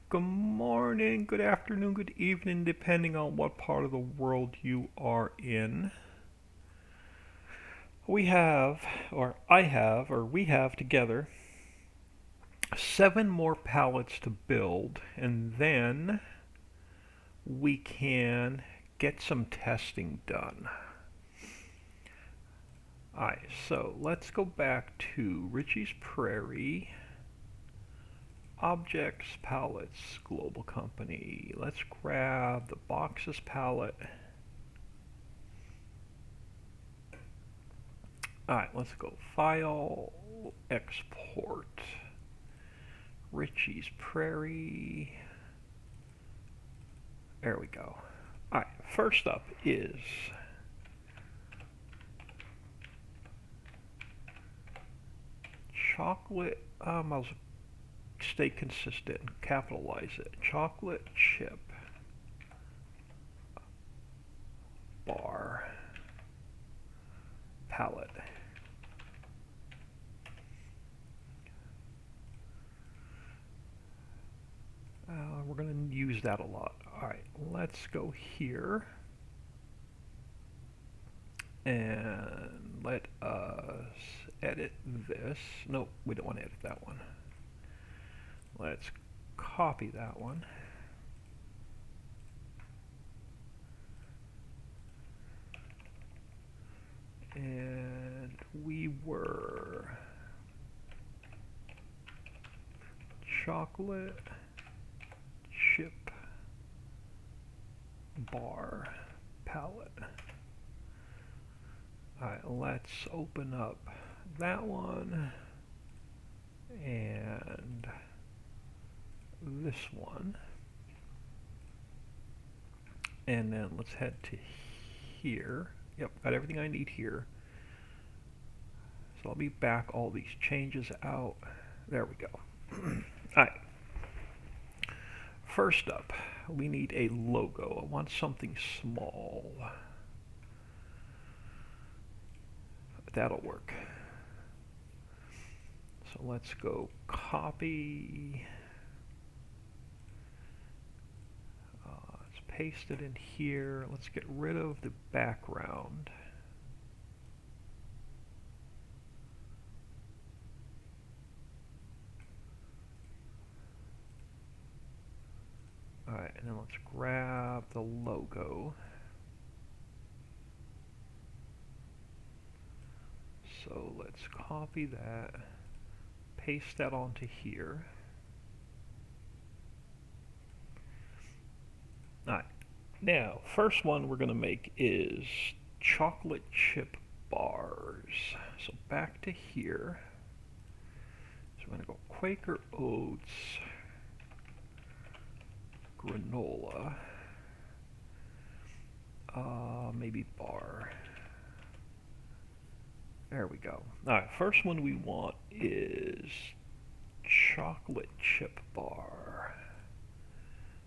Good morning, good afternoon, good evening, depending on what part of the world you are in. We have, or I have, or we have together, 7 more pallets to build, and then we can get some testing done. Alright, so let's go back to Richie's Prairie. Objects, pallets, global company. Let's grab the boxes palette. Alright, let's go File, Export, Richie's Prairie. There we go. Alright, first up is chocolate. I'll stay consistent and capitalize it. Chocolate chip bar palette. We're going to use that a lot. Alright, let's go here and let us edit this. Nope, we don't want to edit that one. Let's copy that one. And we were chocolate chip bar palette. Alright, let's open up that one and this one. And then let's head to here. Yep, got everything I need here. So I'll be back all these changes out. There we go. Alright. First up, we need a logo. I want something small. That'll work. So let's go copy. Let's paste it in here. Let's get rid of the background. Alright, and then let's grab the logo. So let's copy that, paste that onto here. Alright, now first one we're going to make is chocolate chip bars. So back to here. So we're going to go Quaker Oats, granola, maybe bar. There we go. Alright, first one we want is chocolate chip bar.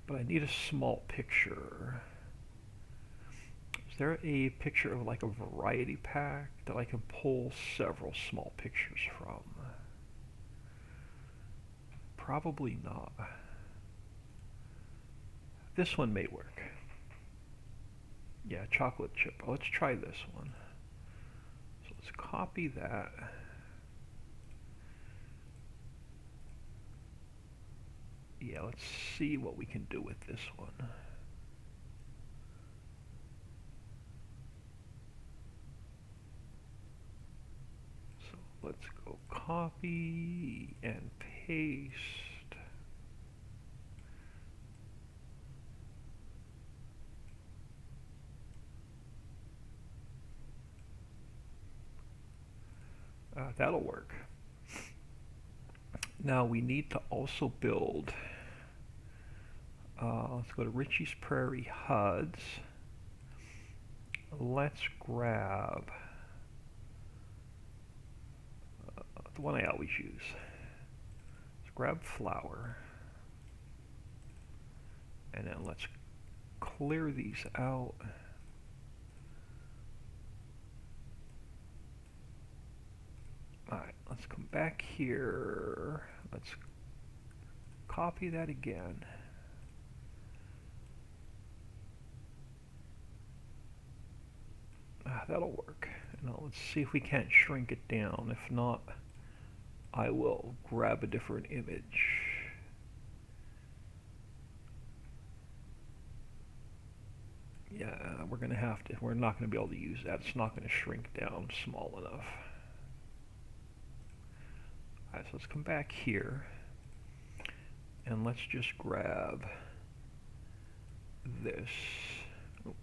But I need a small picture. Is there a picture of like a variety pack that I can pull several small pictures from? Probably not. This one may work. Yeah, chocolate chip. Let's try this one. So let's copy that. Yeah, let's see what we can do with this one. So let's go copy and paste. That'll work. Now we need to also build, let's go to Richie's Prairie HUDs. Let's grab the one I always use. Let's grab flour. And then let's clear these out. Alright, let's come back here. Let's copy that again. That'll work. Now let's see if we can't shrink it down. If not, I will grab a different image. Yeah, we're gonna have to. We're not gonna be able to use that. It's not gonna shrink down small enough. Alright, so let's come back here and let's just grab this. Oh.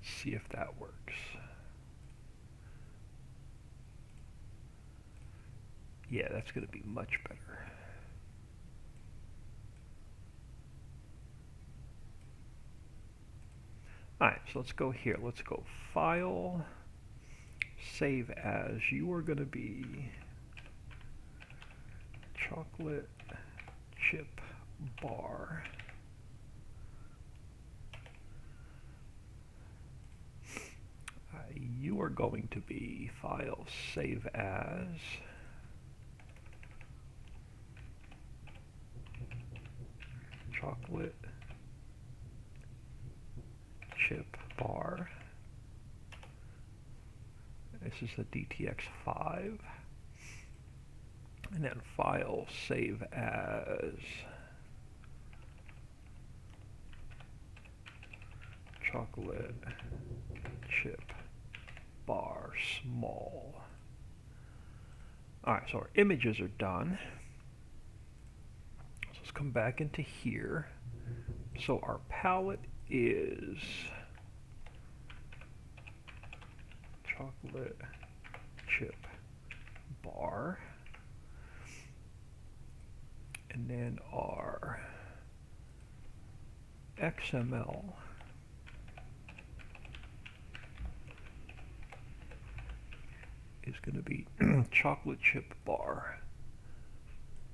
See if that works. Yeah, that's gonna be much better. Alright, so let's go here. Let's go File, Save As. You are going to be chocolate chip bar. You are going to be File, Save As. Chocolate chip bar. This is the DTX5. And then File, Save As. Chocolate chip bar small. Alright, so our images are done. So let's come back into here. So our palette is chocolate chip bar, and then our XML is going to be chocolate chip bar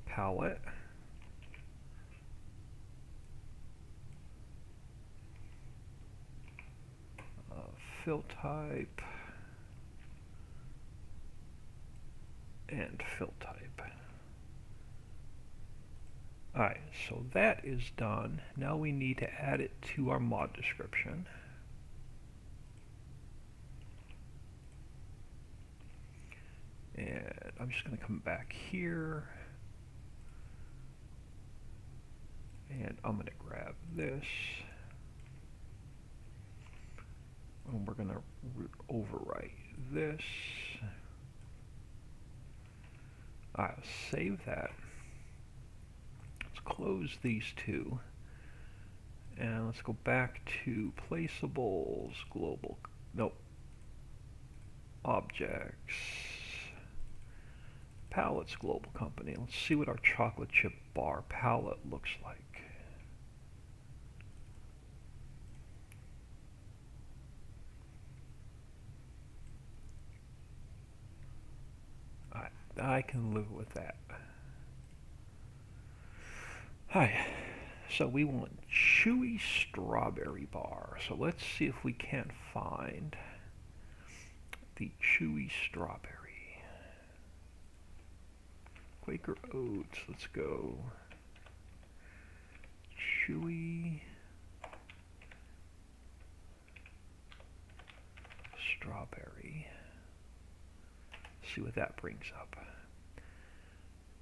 palette. Fill type and fill type. Alright, so that is done. Now we need to add it to our mod description. And I'm just going to come back here. And I'm going to grab this. And we're going to overwrite this. Alright, save that. Let's close these two. And let's go back to placeables, global, nope, objects, palettes, global company. Let's see what our chocolate chip bar palette looks like. I can live with that. Hi. So we want chewy strawberry bar. So let's see if we can't find the chewy strawberry. Quaker Oats. Let's go. Chewy strawberry. See what that brings up.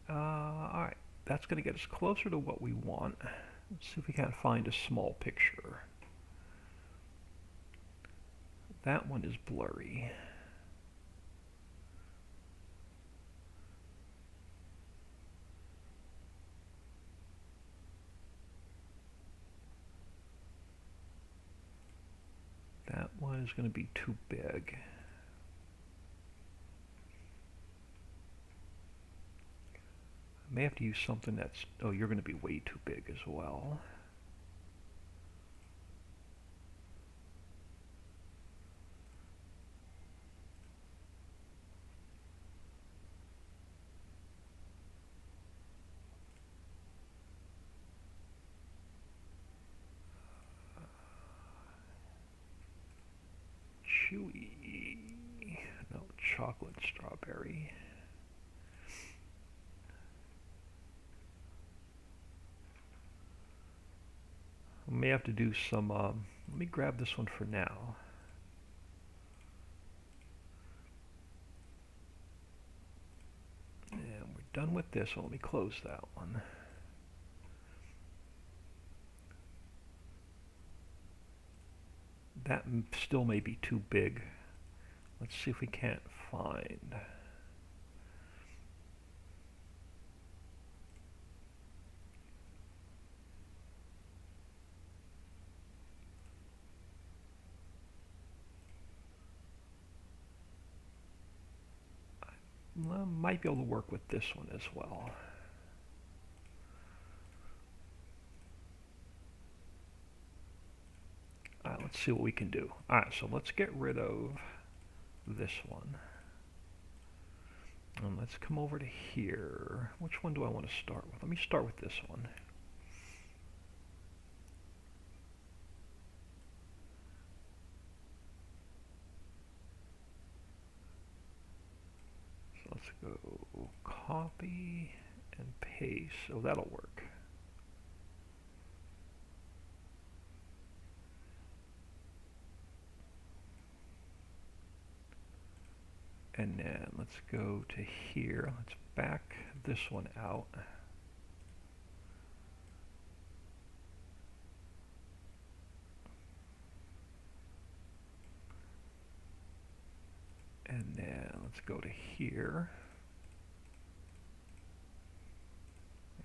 Alright, that's going to get us closer to what we want. Let's see if we can't find a small picture. That one is blurry. That one is going to be too big. I may have to use something that's, oh, you're going to be way too big as well. Chewy, no, chocolate strawberry. I may have to do some, let me grab this one for now. And we're done with this one. Let me close that one. That still may be too big. Let's see if we can't find. I might be able to work with this one as well. Alright, let's see what we can do. Alright, so let's get rid of this one. And let's come over to here. Which one do I want to start with? Let me start with this one. So let's go copy and paste. Oh, that'll work. And then let's go to here. Let's back this one out. And then let's go to here.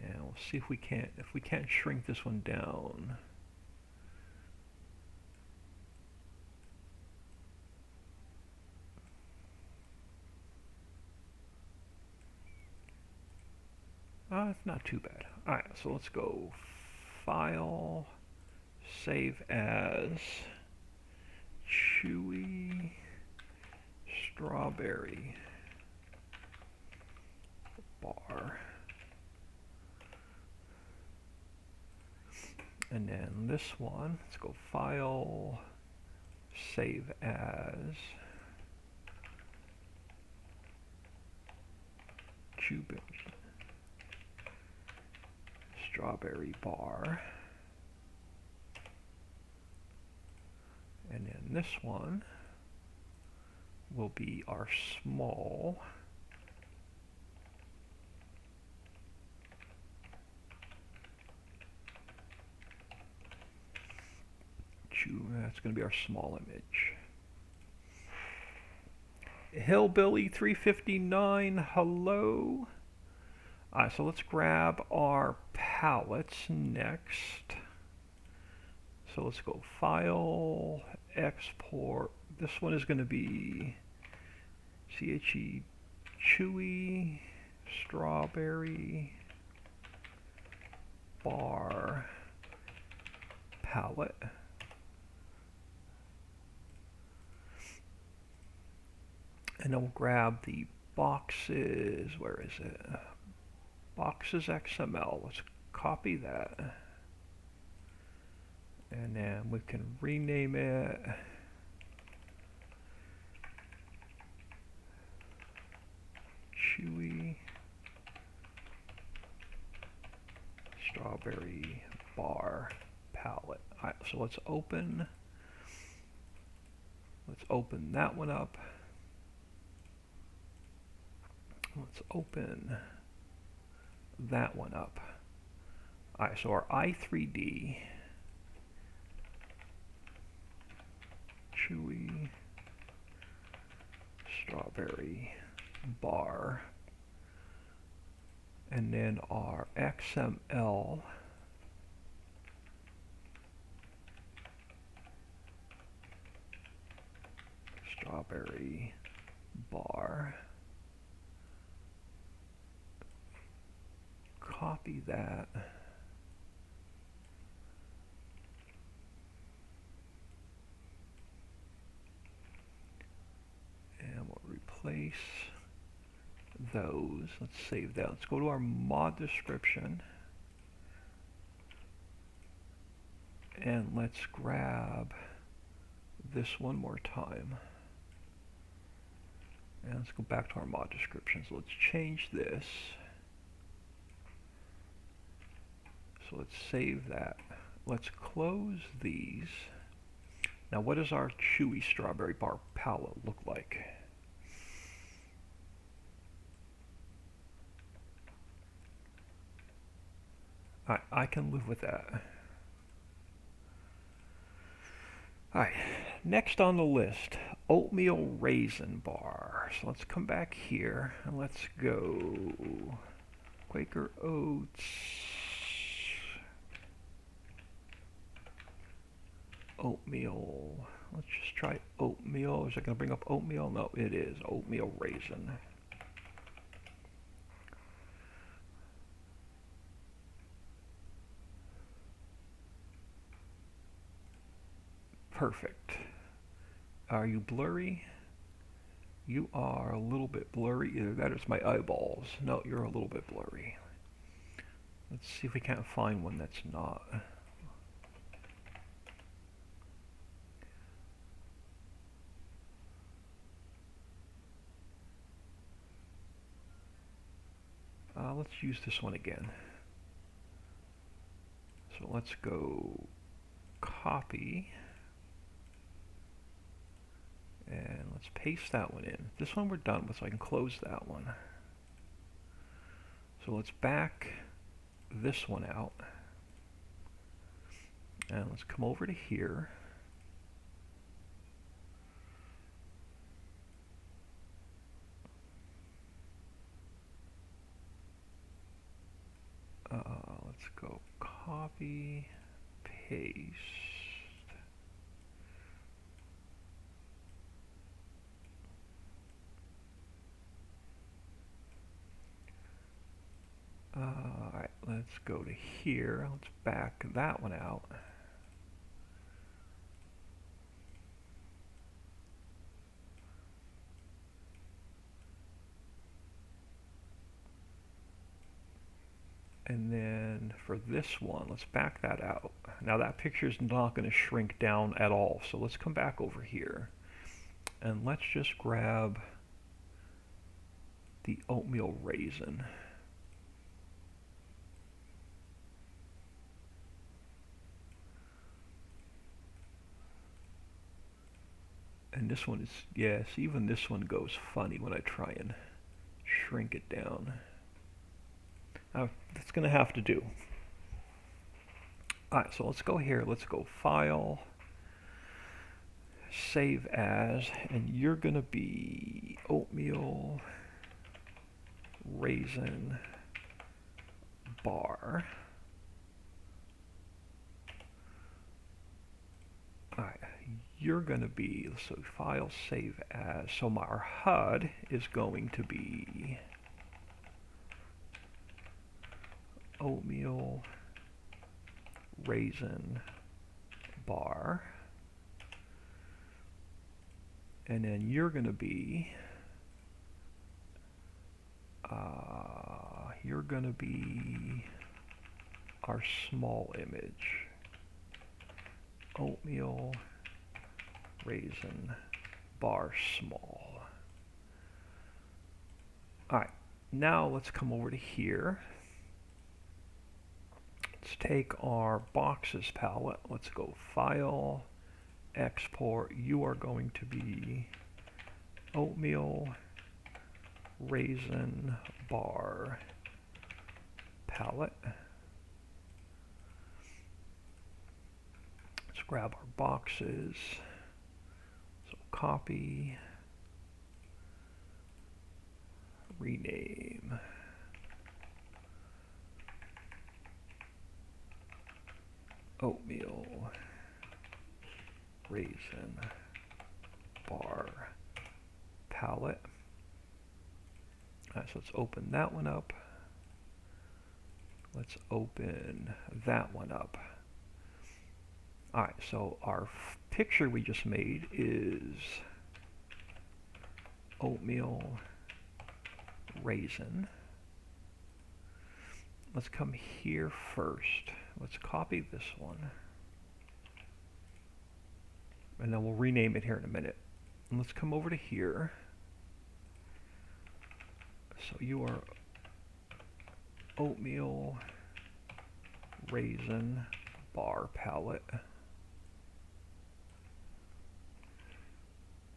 And we'll see if we can't shrink this one down. It's not too bad. Alright, so let's go File, Save As, Chewy, Strawberry, Bar. And then this one, let's go File, Save As, Cuban Strawberry Bar. And then this one will be our small that's going to be our small image. Hillbilly 359, hello. Alright, so let's grab our palettes next. So let's go File, Export. This one is going to be CHE Chewy, Strawberry, Bar, Palette. And then we'll grab the boxes. Where is it? Boxes XML. Let's copy that. And then we can rename it. Chewy Strawberry Bar Palette. Alright, so let's open that one up. Let's open that one up. Alright, so our i3D, Chewy Strawberry Bar, and then our XML Strawberry Bar. Copy that. And we'll replace those. Let's save that. Let's go to our mod description. And let's grab this one more time. And let's go back to our mod descriptions. Let's change this. So let's save that. Let's close these. Now what does our chewy strawberry bar palette look like? I can live with that. Alright, next on the list, oatmeal raisin bar. So let's come back here and let's go Quaker Oats. Oatmeal. Let's just try oatmeal. Is it going to bring up oatmeal? No, it is. Oatmeal raisin. Perfect. Are you blurry? You are a little bit blurry. Either that or it's my eyeballs. No, you're a little bit blurry. Let's see if we can't find one that's not. Let's use this one again. So let's go copy. And let's paste that one in. This one we're done with, so I can close that one. So let's back this one out. And let's come over to here. Let's go copy, paste. Alright, let's go to here. Let's back that one out. And then for this one, let's back that out. Now that picture is not going to shrink down at all. So let's come back over here. And let's just grab the oatmeal raisin. And this one is, yes, even this one goes funny when I try and shrink it down. That's going to have to do. Alright, so let's go here. Let's go File, Save As, and you're going to be oatmeal raisin bar. Alright, you're going to be, so File, Save As. So our HUD is going to be oatmeal raisin bar, and then you're going to be our small image, oatmeal raisin bar small. Alright, now let's come over to here. Let's take our boxes palette. Let's go File, Export. You are going to be oatmeal raisin bar palette. Let's grab our boxes. So copy, rename. Oatmeal raisin bar palette. Alright, so let's open that one up. Let's open that one up. Alright, so our picture we just made is oatmeal raisin. Let's come here first. Let's copy this one. And then we'll rename it here in a minute. And let's come over to here. So you are oatmeal raisin bar palette.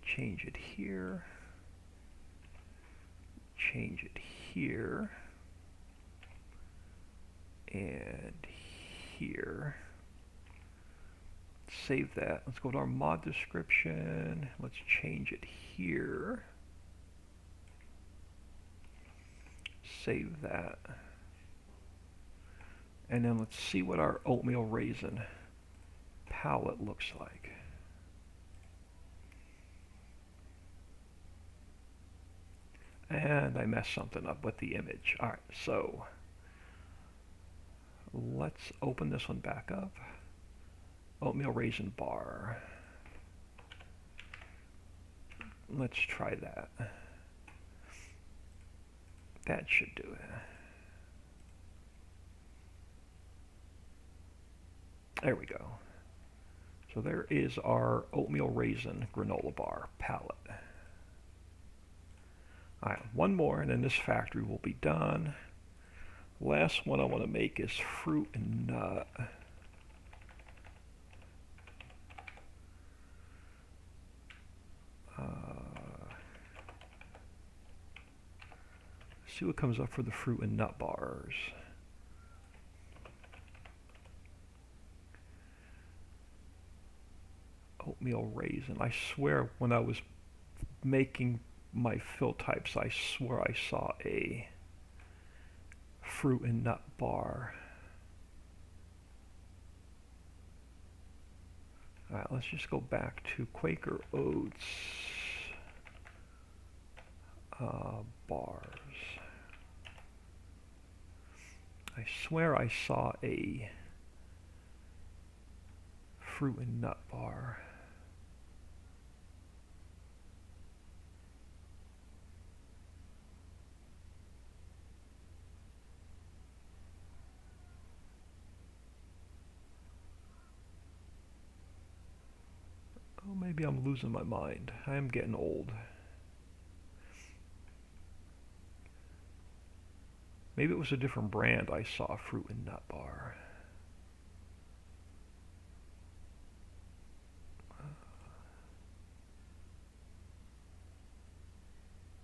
Change it here. Change it here. And here. Save that. Let's go to our mod description. Let's change it here. Save that. And then let's see what our oatmeal raisin palette looks like. And I messed something up with the image. Alright, so let's open this one back up. Oatmeal raisin bar. Let's try that. That should do it. There we go. So there is our oatmeal raisin granola bar palette. Alright, one more and then this factory will be done. Last one I want to make is fruit and nut. See what comes up for the fruit and nut bars. Oatmeal raisin. I swear when I was making my fill types, I swear I saw a fruit and nut bar. Alright, let's just go back to Quaker Oats bars. I swear I saw a fruit and nut bar. Oh, maybe I'm losing my mind. I am getting old. Maybe it was a different brand I saw fruit and nut bar.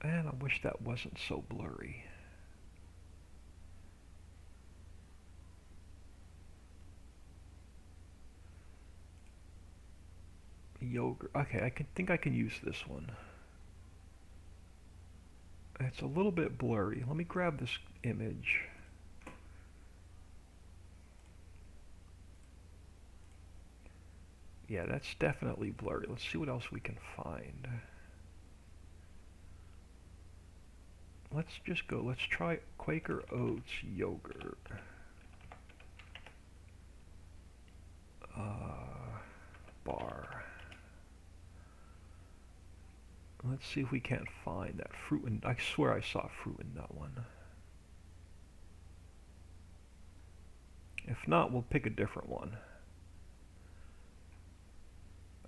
Man, I wish that wasn't so blurry. Yogurt. Okay, I think I can use this one. It's a little bit blurry. Let me grab this image. Yeah, that's definitely blurry. Let's see what else we can find. Let's just go. Let's try Quaker Oats yogurt. Bar. Let's see if we can't find that fruit and I swear I saw fruit and nut one. If not, we'll pick a different one.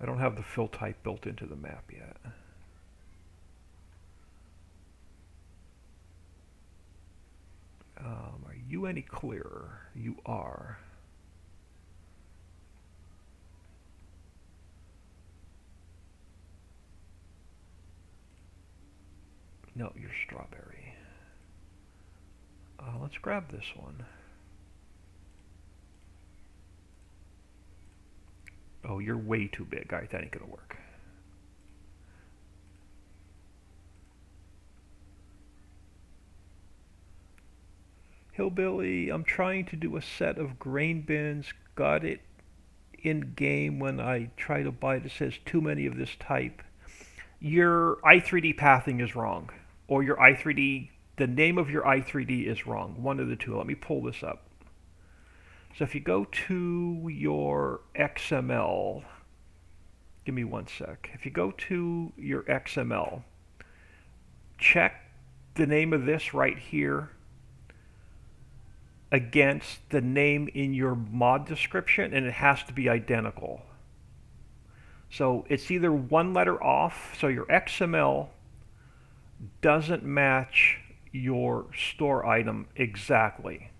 I don't have the fill type built into the map yet. Are you any clearer? You are. No, you're strawberry. Let's grab this one. Oh, you're way too big. Alright, that ain't gonna work. Hillbilly, I'm trying to do a set of grain bins. Got it in game when I try to buy it. It says too many of this type. Your i3D pathing is wrong. Or your i3D, the name of your i3D is wrong. One of the two. Let me pull this up. So if you go to your XML, give me one sec. If you go to your XML, check the name of this right here against the name in your mod description, and it has to be identical. So it's either one letter off, so your XML doesn't match your store item exactly.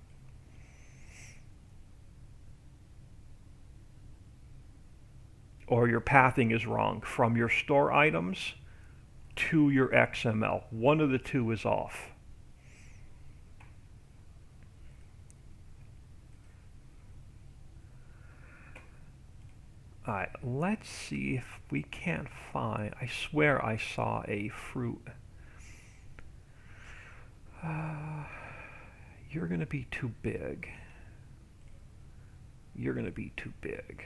Or your pathing is wrong from your store items to your XML. One of the two is off. Alright, let's see if we can't find... I swear I saw a fruit. You're going to be too big. You're going to be too big.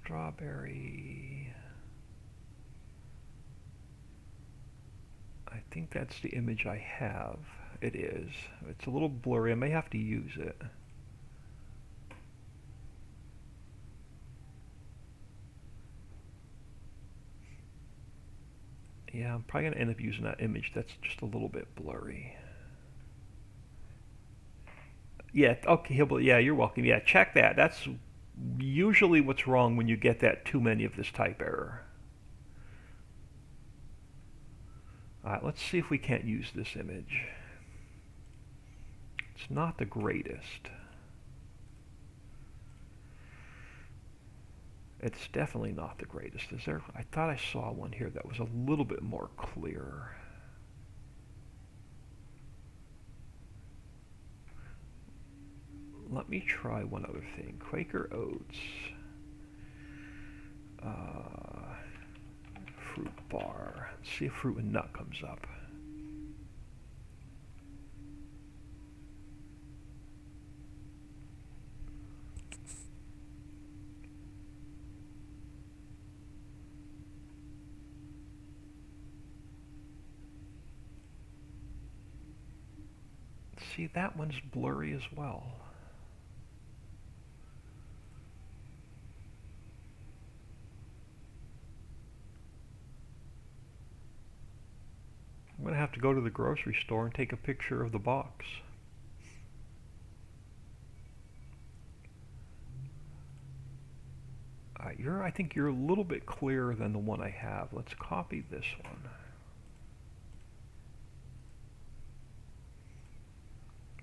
Strawberry. I think that's the image I have. It is. It's a little blurry. I may have to use it. Yeah, I'm probably going to end up using that image. That's just a little bit blurry. Yeah, okay, yeah, you're welcome. Yeah, check that. That's usually what's wrong when you get that too many of this type error. Alright, let's see if we can't use this image. It's not the greatest. It's definitely not the greatest. Is there? I thought I saw one here that was a little bit more clear. Let me try one other thing. Quaker Oats. Fruit bar. Let's see if fruit and nut comes up. See, that one's blurry as well. I'm going to have to go to the grocery store and take a picture of the box. I think you're a little bit clearer than the one I have. Let's copy this one.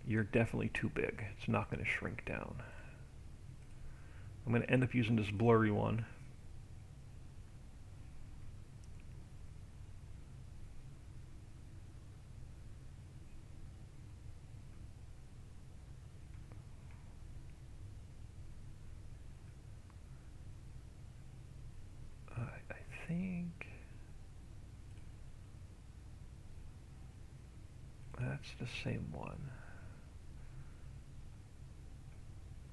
You're definitely too big. It's not going to shrink down. I'm going to end up using this blurry one. I think that's the same one.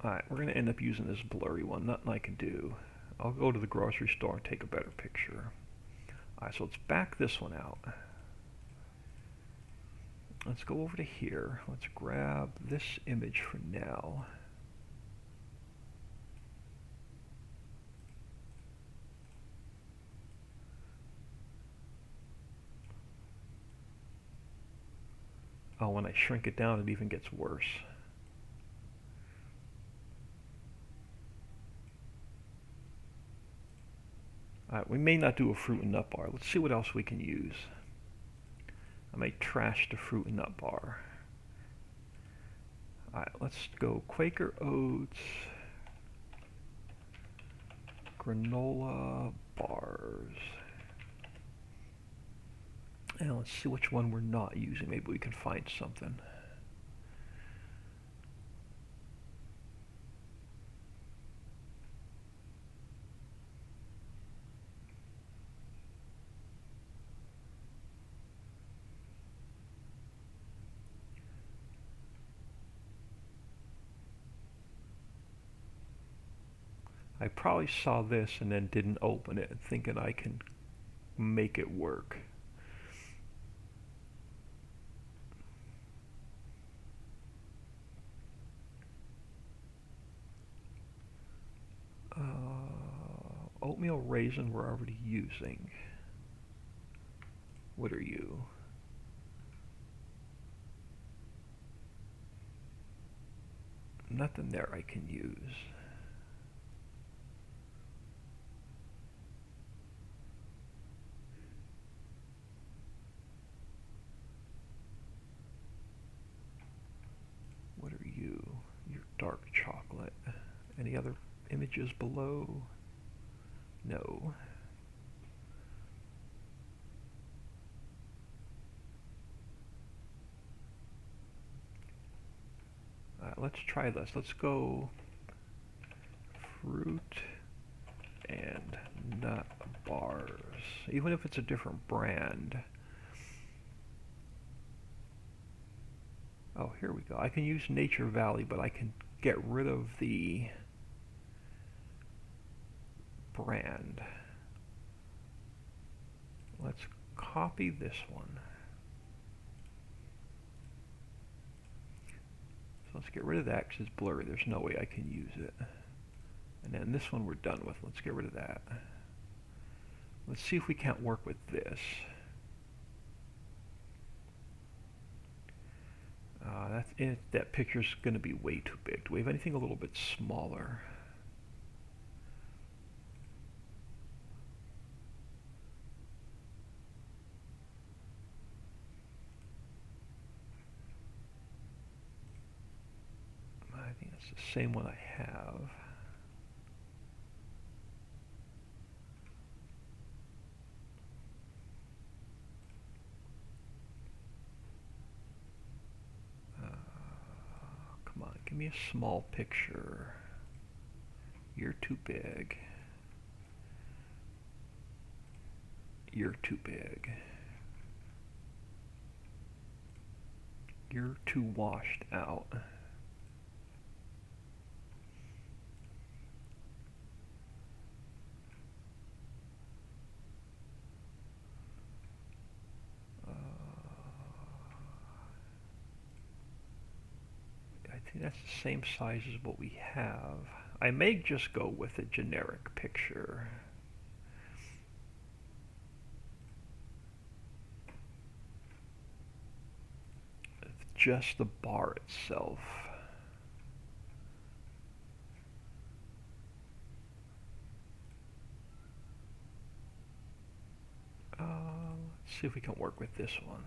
Alright, we're going to end up using this blurry one. Nothing I can do. I'll go to the grocery store and take a better picture. Alright, so let's back this one out. Let's go over to here. Let's grab this image for now. Oh, when I shrink it down, it even gets worse. Alright, we may not do a fruit and nut bar. Let's see what else we can use. I may trash the fruit and nut bar. Alright, let's go Quaker Oats, granola bars. And let's see which one we're not using. Maybe we can find something. I probably saw this and then didn't open it, thinking I can make it work. Oatmeal raisin we're already using. What are you? Nothing there I can use. What are you? You're dark chocolate. Any other images below? No. Let's try this. Let's go fruit and nut bars. Even if it's a different brand. Oh, here we go. I can use Nature Valley, but I can get rid of the brand. Let's copy this one. So let's get rid of that because it's blurry. There's no way I can use it. And then this one we're done with. Let's get rid of that. Let's see if we can't work with this. That's it. That picture's going to be way too big. Do we have anything a little bit smaller? I think it's the same one I have. Come on, give me a small picture. You're too big. You're too big. You're too washed out. I think that's the same size as what we have. I may just go with a generic picture. Just the bar itself. Let's see if we can work with this one.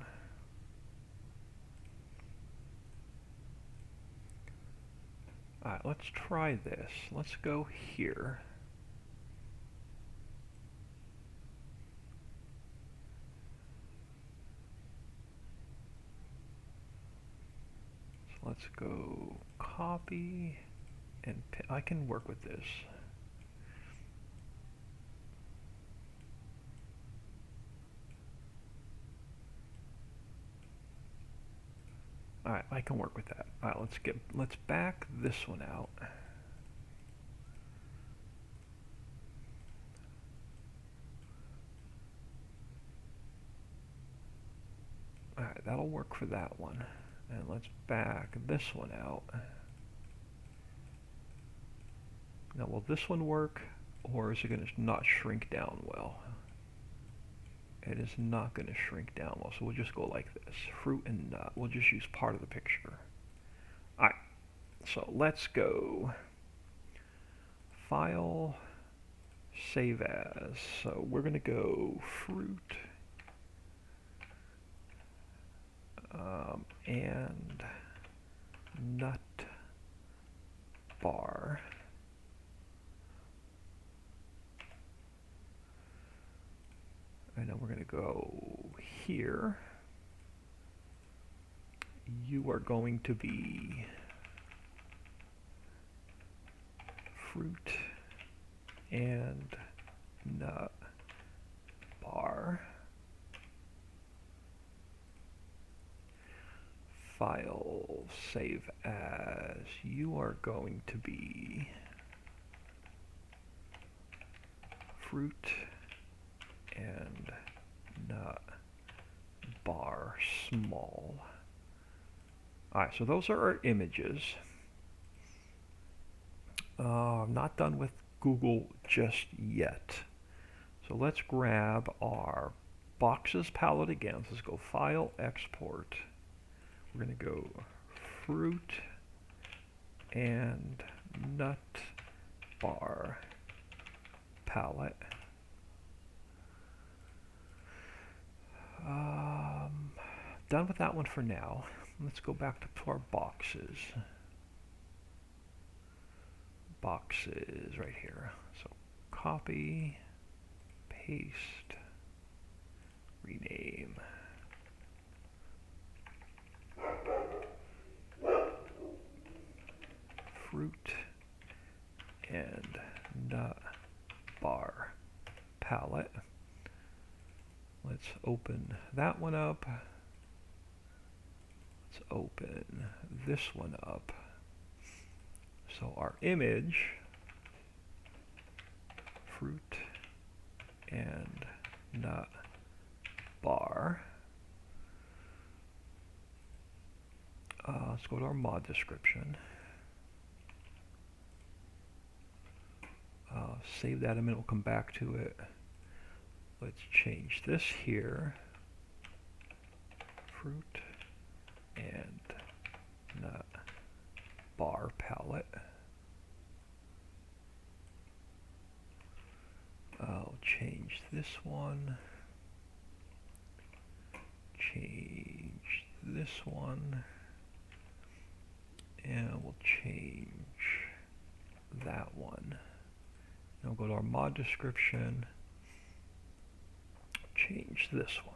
Alright, let's try this. Let's go here. So let's go copy and I can work with this. Alright, I can work with that. Alright, let's back this one out. Alright, that'll work for that one. And let's back this one out. Now, will this one work, or is it going to not shrink down well? It is not going to shrink down well, so we'll just go like this. Fruit and nut. We'll just use part of the picture. Alright, so let's go File, Save As. So we're going to go fruit and nut bar. And then we're going to go here. You are going to be fruit and nut bar. File, save as. You are going to be fruit and nut bar small. Alright, so those are our images. I'm not done with Google just yet. So let's grab our boxes palette again. Let's go File, Export. We're going to go fruit and nut bar palette. Done with that one for now. Let's go back to our boxes. Boxes right here. So copy, paste, rename. Fruit and nut bar palette. Let's open that one up. Let's open this one up. So our image, fruit and nut bar. Let's go to our mod description. Save that a minute, we'll come back to it. Let's change this here. Fruit and nut bar palette. I'll change this one. Change this one. And we'll change that one. Now go to our mod description. Change this one.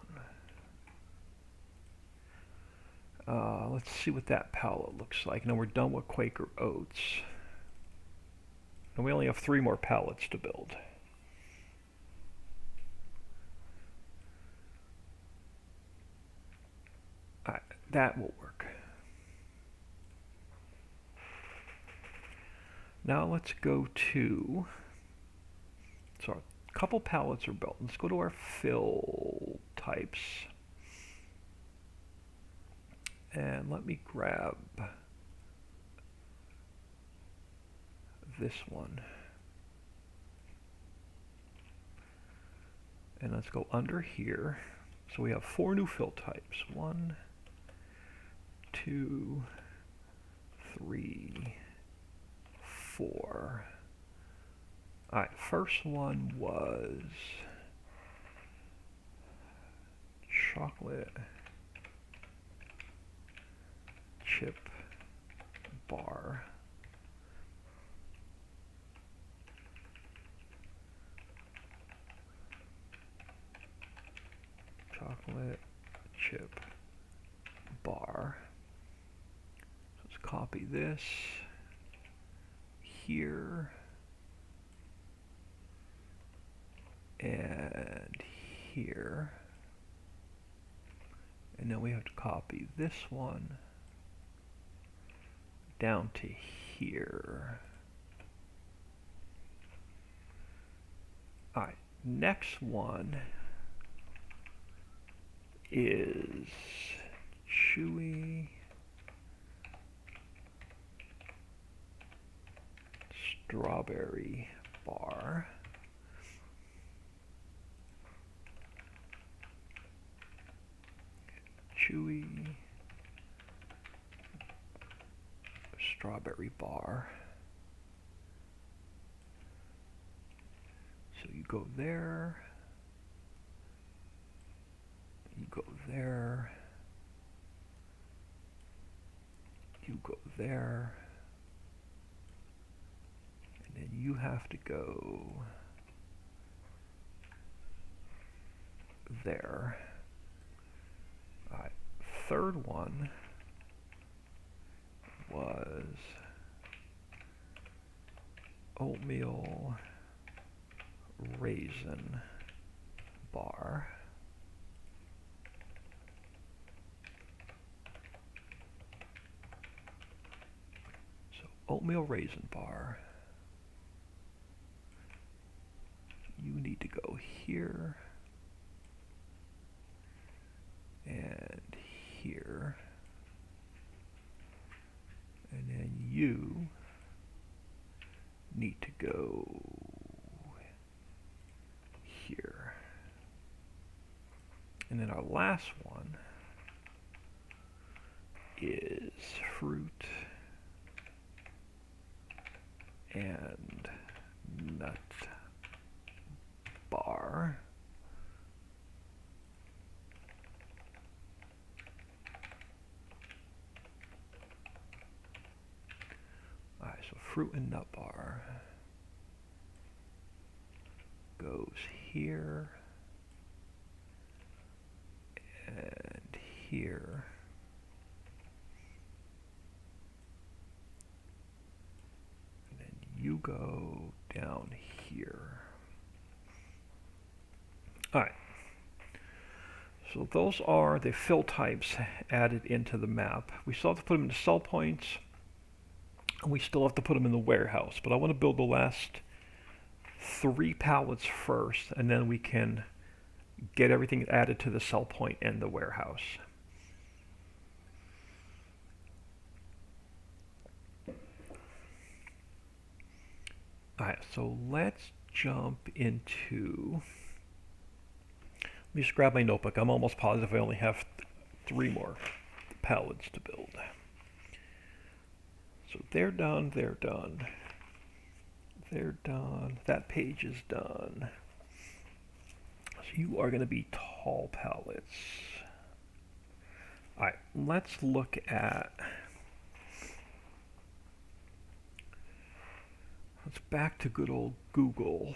Let's see what that palette looks like. Now we're done with Quaker Oats. And we only have 3 more palettes to build. Alright, that will work. Now let's go to, so a couple palettes are built. Let's go to our fill types. And let me grab this one. And let's go under here. So we have 4 new fill types. 1, 2, 3, 4. Alright, first one was chocolate chip bar. Chocolate chip bar. Let's copy this here and here. And then we have to copy this one down to here. Alright, next one is chewy strawberry bar. Chewy strawberry bar. So you go there, you go there, you go there, and then you have to go there. Alright, third one was oatmeal raisin bar. So oatmeal raisin bar. You need to go here and here, and then you need to go here. And then our last one is fruit and nut bar. Alright, so fruit and nut bar goes here and here. And then you go down here. Alright. So those are the fill types added into the map. We still have to put them into sell points, and we still have to put them in the warehouse. But I want to build the last 3 pallets first, and then we can get everything added to the sell point and the warehouse. Alright, so let's jump into... Let me just grab my notebook. I'm almost positive I only have 3 more pallets to build. So they're done, they're done. They're done. That page is done. So you are going to be tall pallets. Alright, let's look at... Let's back to good old Google.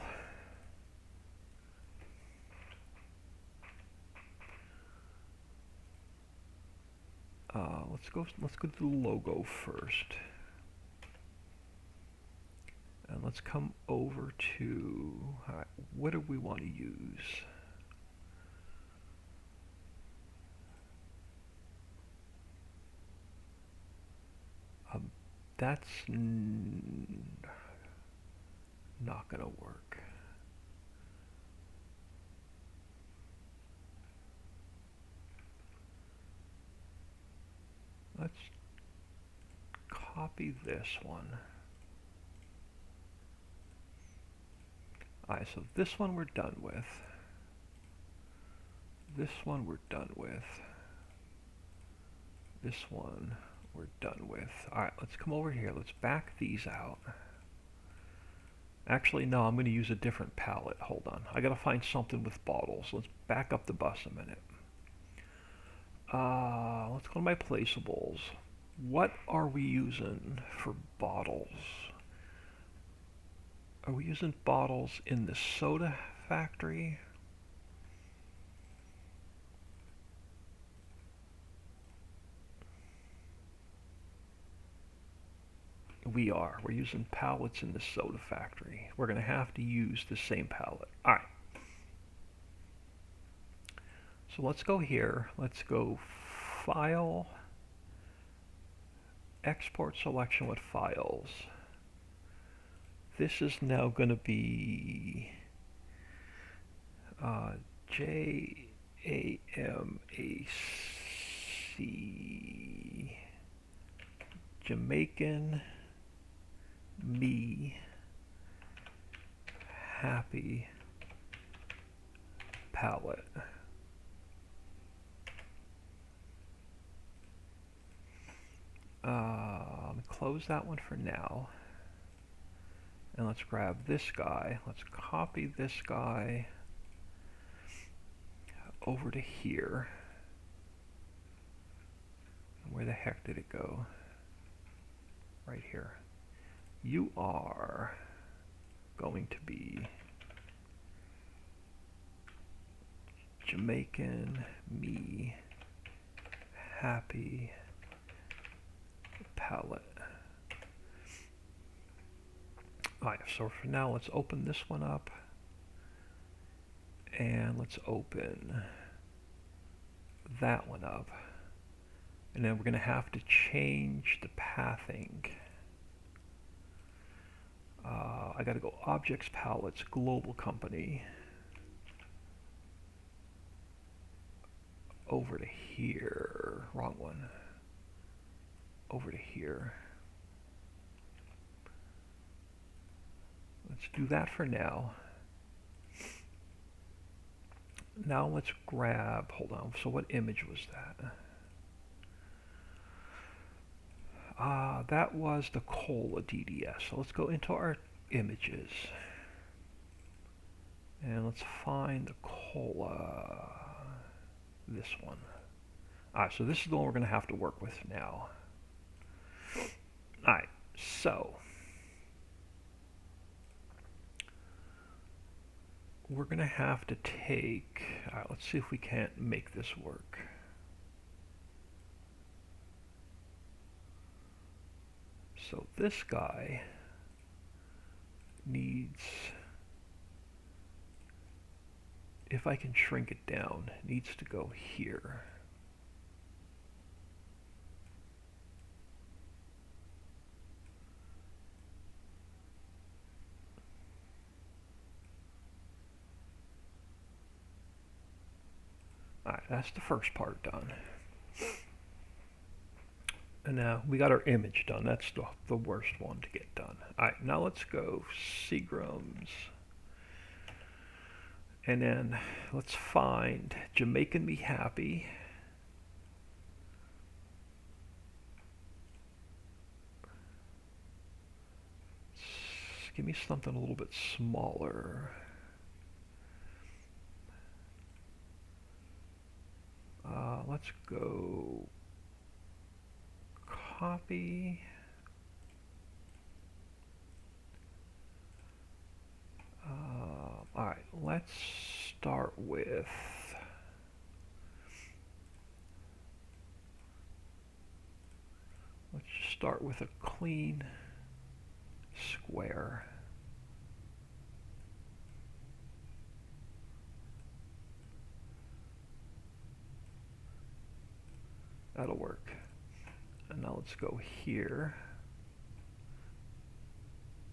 Let's go to the logo first. And let's come over to, all right, what do we want to use? That's not going to work. Let's copy this one. Alright, so this one we're done with. This one we're done with. This one we're done with. Alright, let's come over here. Let's back these out. Actually, no, I'm going to use a different palette. Hold on. I got to find something with bottles. Let's back up the bus a minute. Let's go to my placeables. What are we using for bottles? Are we using bottles in the soda factory? We are. We're using pallets in the soda factory. We're going to have to use the same palette. Alright. So let's go here. Let's go File, Export Selection with Files. This is now going to be JAMAC Jamaican Me Happy Palette. Close that one for now. And let's grab this guy. Let's copy this guy over to here. Where the heck did it go? Right here. You are going to be Jamaican Me Happy Palette. Alright, so for now let's open this one up, and let's open that one up, and then we're going to have to change the pathing. I got to go Objects, Palettes, Global Company, over to here, wrong one, over to here. Let's do that for now. Now let's grab, hold on, so what image was that? That was the cola DDS. So let's go into our images. And let's find the cola. This one. Alright, so this is the one we're going to have to work with now. Alright, so we're going to have to take... Alright, let's see if we can't make this work. So this guy needs, if I can shrink it down, needs to go here. Alright, that's the first part done. And now we got our image done. That's the worst one to get done. Alright, now let's go Seagram's. And then let's find Jamaican Me Happy. Give me something a little bit smaller. Let's go copy. Alright, let's start with a clean square. That'll work. And now let's go here.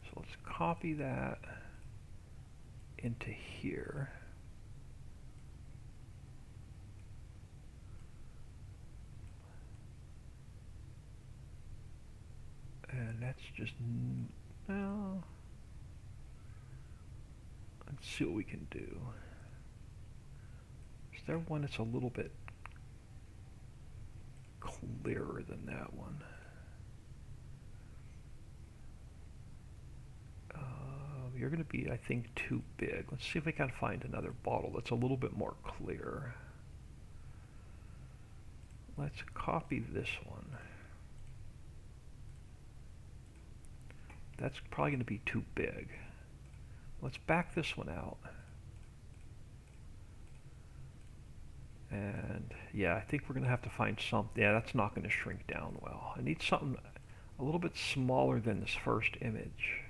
So let's copy that into here. And that's just, no. Let's see what we can do. Is there one that's a little bit clearer than that one? You're going to be, I think, too big. Let's see if we can find another bottle that's a little bit more clear. Let's copy this one. That's probably going to be too big. Let's back this one out. And yeah, I think we're going to have to find something. Yeah, that's not going to shrink down well. I need something a little bit smaller than this first image.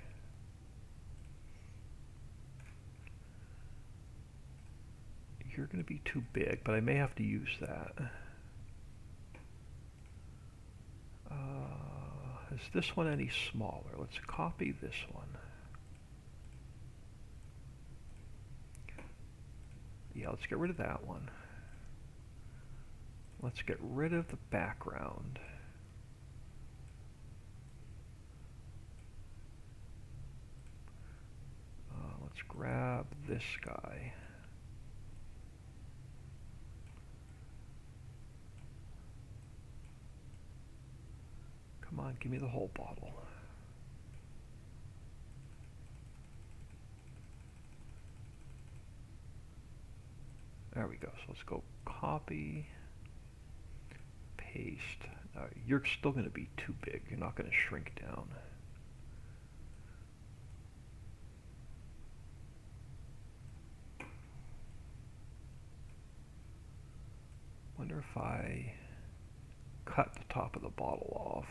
You're going to be too big, but I may have to use that. Is this one any smaller? Let's copy this one. Yeah, let's get rid of that one. Let's get rid of the background. Let's grab this guy. Come on, give me the whole bottle. There we go. So let's go copy, paste. You're still going to be too big. You're not going to shrink down. Wonder if I cut the top of the bottle off.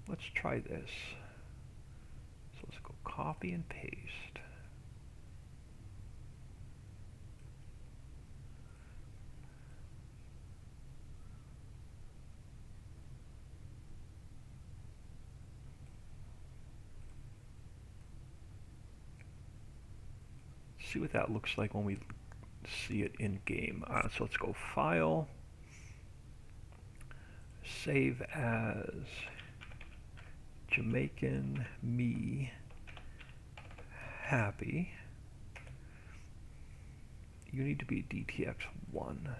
Let's try this. So let's go copy and paste. See what that looks like when we see it in game. So let's go File, Save as Jamaican Me Happy. You need to be DTX1.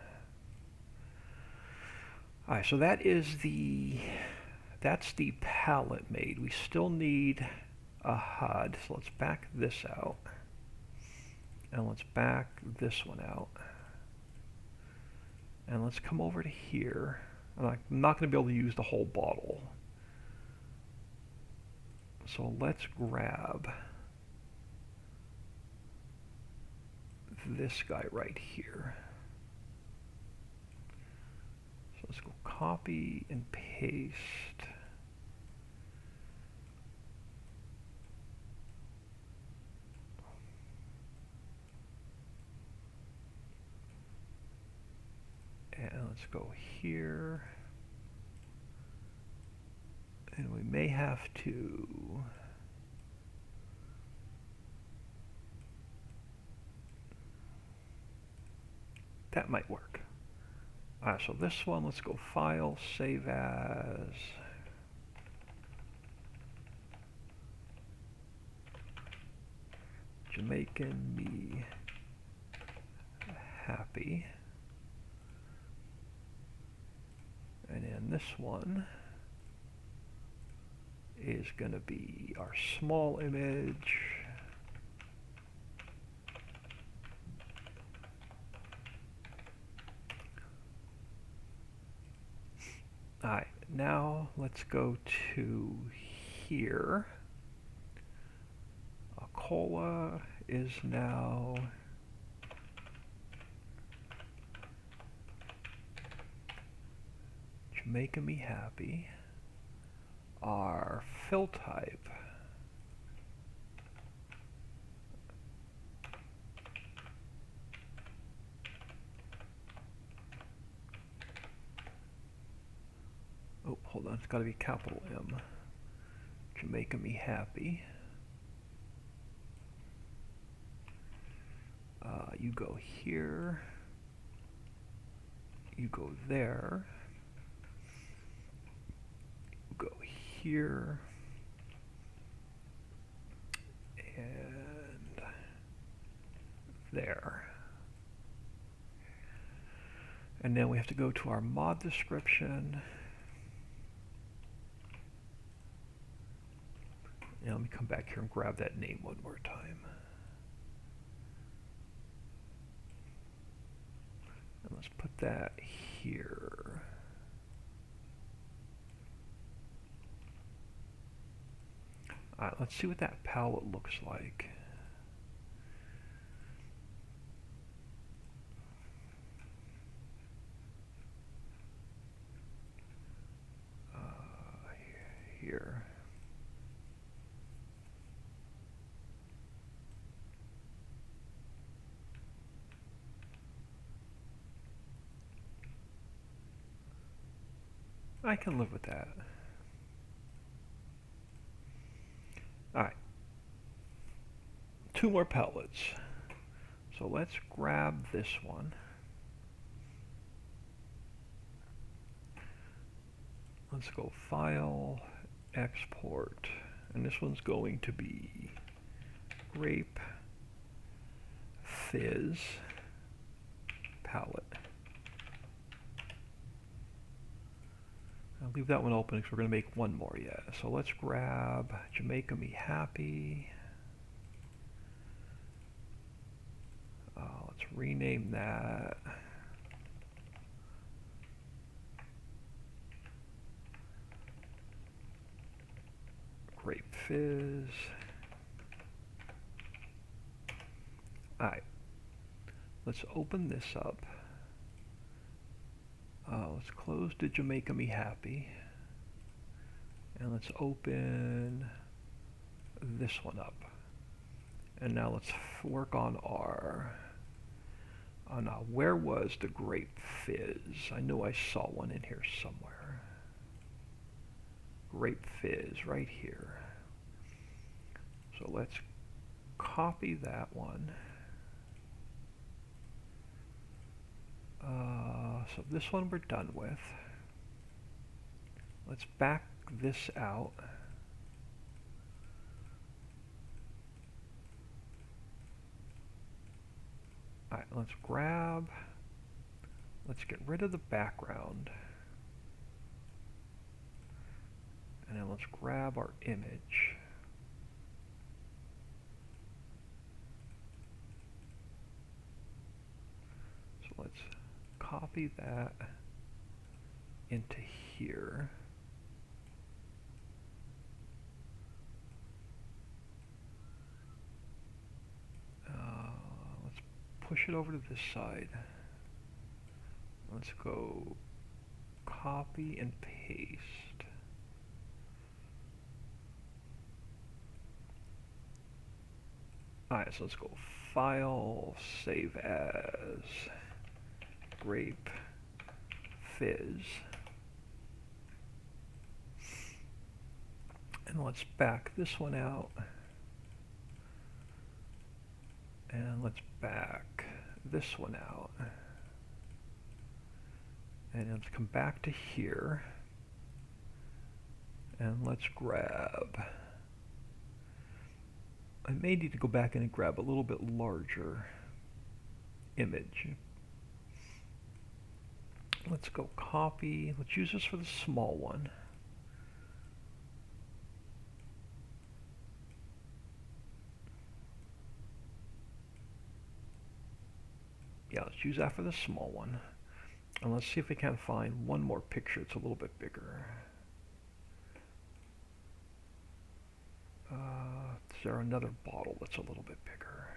Alright, so that is the that's the palette made. We still need a HUD, so let's back this out. And let's back this one out. And let's come over to here. And I'm not going to be able to use the whole bottle. So let's grab this guy right here. So let's go copy and paste. And let's go here. And we may have to that might work. Alright, so this one, let's go File, Save As. Jamaican Me Happy. And then this one is going to be our small image. Alright, now let's go to here. A cola is now Making Me Happy. Our fill type oh, hold on, it's got to be capital M. Jamaica Me Happy. You go here. You go there. Go here and there. And then we have to go to our mod description. And let me come back here and grab that name one more time. And let's put that here. Alright, let's see what that palette looks like. Here. I can live with that. Alright. 2 more palettes. So let's grab this one. Let's go File, Export, and this one's going to be Grape Fizz palette. I'll leave that one open because we're going to make one more yet. So let's grab Jamaica Me Happy. Let's rename that. Grape Fizz. Alright. Let's open this up. Let's close to Jamaica Me Happy. And let's open this one up. And now let's work on our... now, where was the Grape Fizz? I know I saw one in here somewhere. Grape Fizz right here. So let's copy that one. So this one we're done with. Let's back this out. Alright, let's get rid of the background. let's grab our image. So let's copy that into here. Let's push it over to this side. Let's go copy and paste. Alright, so let's go File, Save As, Grape Fizz. And let's back this one out. And let's back this one out. And let's come back to here. And let's grab... I may need to go back in and grab a little bit larger image. Let's go copy. Let's use this for the small one. Yeah, let's use that for the small one. And let's see if we can find one more picture that's a little bit bigger. Is there another bottle that's a little bit bigger?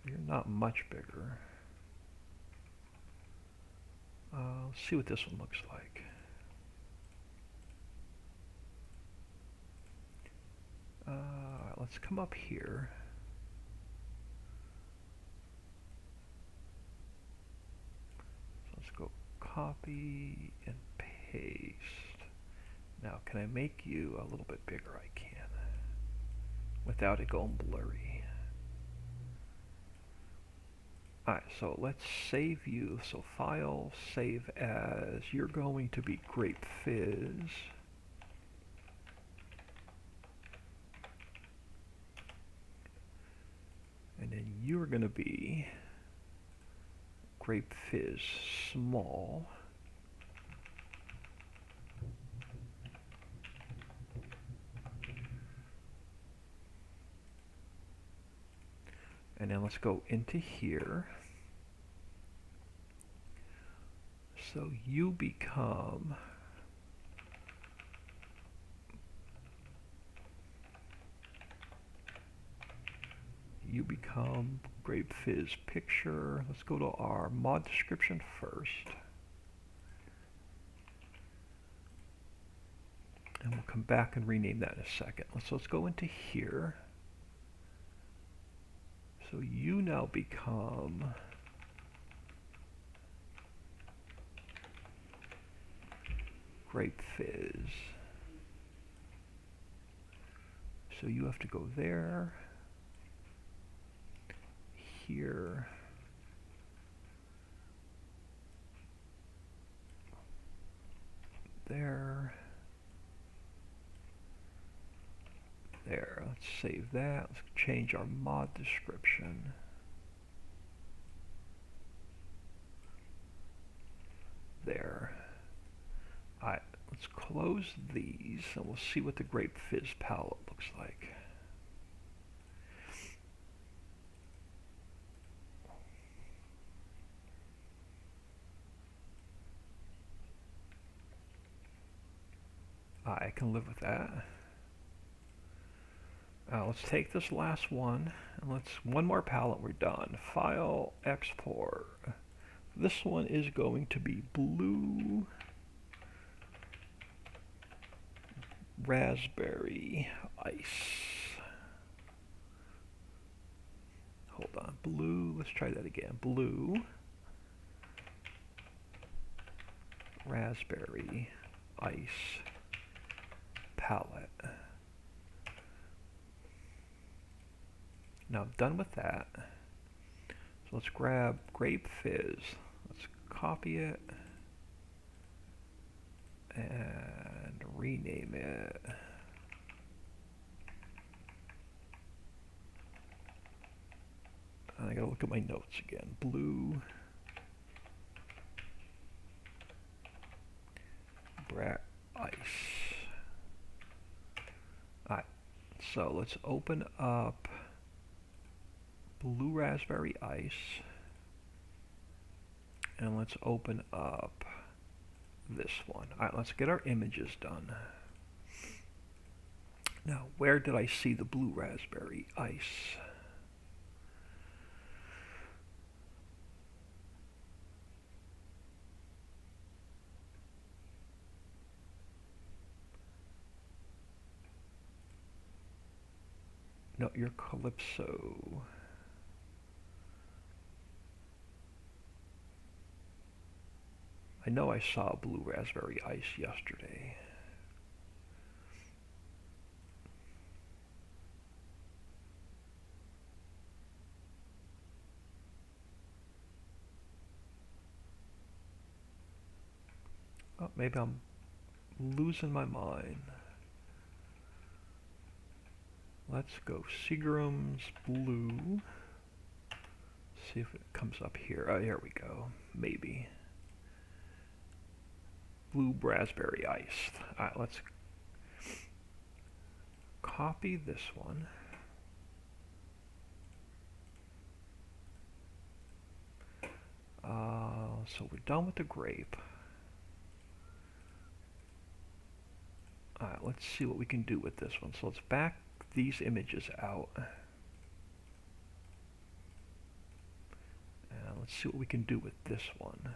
You're not much bigger. Let's see what this one looks like. Let's come up here. So let's go copy and paste. Now, can I make you a little bit bigger? I can, without it going blurry. Alright, so let's save you. So File, Save As. You're going to be Grape Fizz. And then you're going to be Grape Fizz Small. And then let's go into here. So you become Grape Fizz Picture. Let's go to our mod description first. And we'll come back and rename that in a second. Let's go into here. So you now become Grape Fizz. So you have to go there, here, there, there. Let's save that. Let's change our mod description. There. Alright, let's close these and we'll see what the Grape Fizz palette looks like. I can live with that. Let's take this last one and one more palette, we're done. File, Export. This one is going to be Blue Raspberry Ice. Hold on, Blue, let's try that again. Blue Raspberry Ice palette. Now I'm done with that. So let's grab Grape Fizz. Let's copy it and rename it. gotta look at my notes again. Blue ice. Alright, so let's open up blue raspberry ice, and let's open up this one. Alright, let's get our images done. Now, where did I see the blue raspberry ice? No, your Calypso. I know I saw blue raspberry ice yesterday. Oh, maybe I'm losing my mind. Let's go Seagram's blue. See if it comes up here. Oh, here we go. Maybe. Blue raspberry ice. Alright, let's copy this one. So we're done with the grape. Alright, let's see what we can do with this one. So let's back these images out. And let's see what we can do with this one.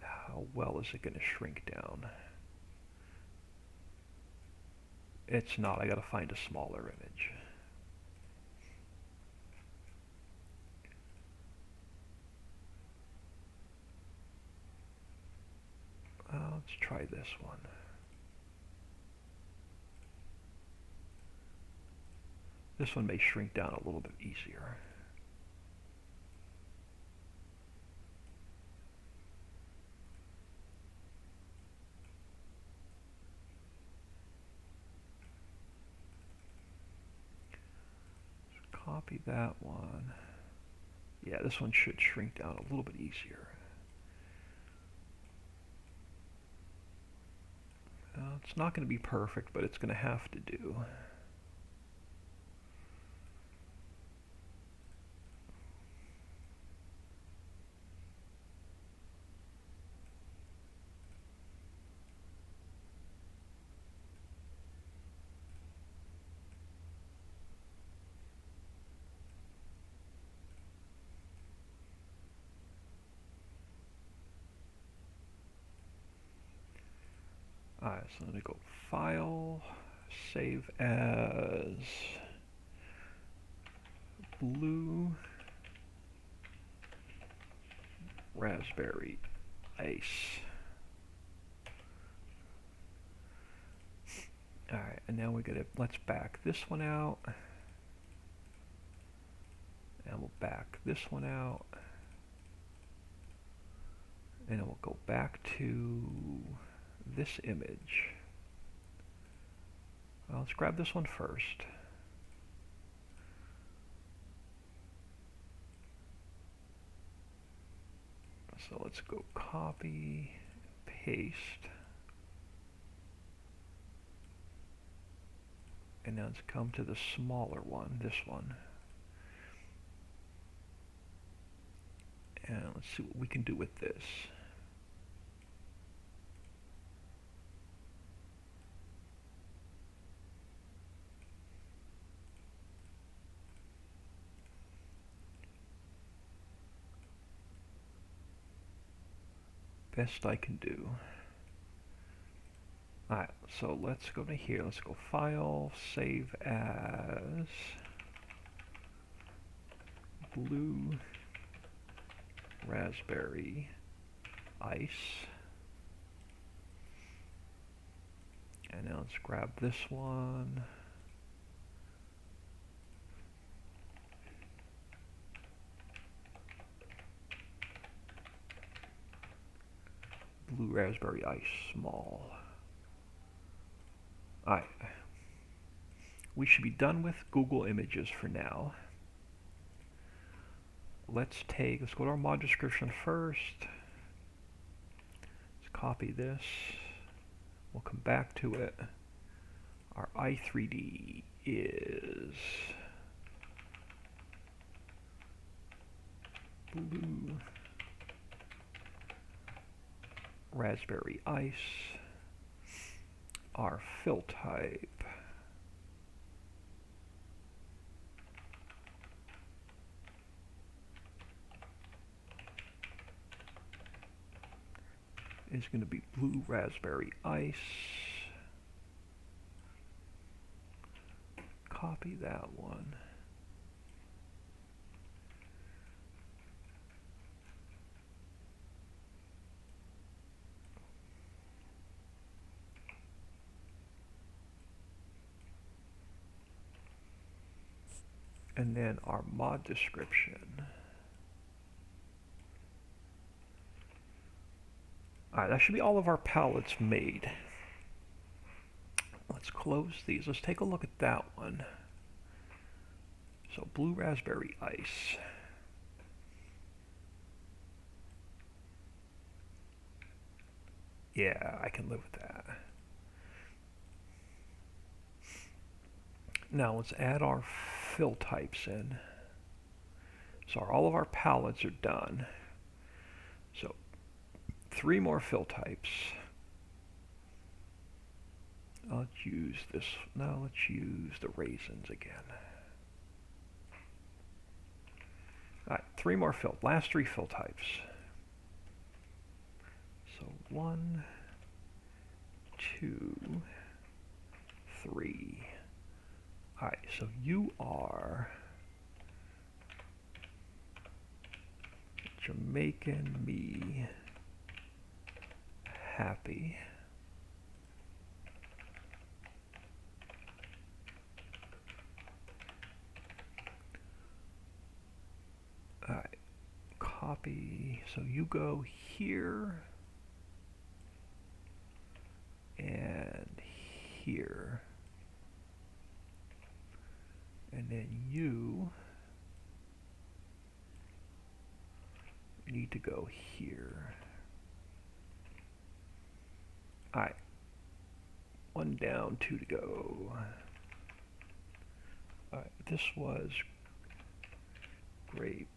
How well is it going to shrink down? It's not. I got to find a smaller image. Let's try this one. This one may shrink down a little bit easier. Let's copy that one. Yeah, this one should shrink down a little bit easier. It's not going to be perfect, but it's going to have to do. Alright, so let me go File, Save as Blue Raspberry Ice. Alright, and now we're gonna, let's back this one out. And we'll back this one out. And then we'll go back to this image. Well, let's grab this one first. So let's go copy, paste, and now let's come to the smaller one, this one. And let's see what we can do with this. Best I can do. Alright, so let's go to here. Let's go File, Save as Blue Raspberry Ice. And now let's grab this one. Blue Raspberry Ice Small. Alright, we should be done with Google Images for now. Let's go to our mod description first. Let's copy this. We'll come back to it. Our i3D is blue raspberry ice. Our fill type is going to be blue raspberry ice. Copy that one. And then our mod description. Alright, that should be all of our palettes made. Let's close these. Let's take a look at that one. So, blue raspberry ice. Yeah, I can live with that. Now let's add our fill types in. So all of our palettes are done. So 3 more fill types. Let's use this. Now let's use the raisins again. Alright, 3 more last 3 fill types. So 1, 2, 3. Alright, so you are Jamaican me happy. Alright, copy. So you go here and here. And then you need to go here. Alright. 1 down, 2 to go. Alright, this was grape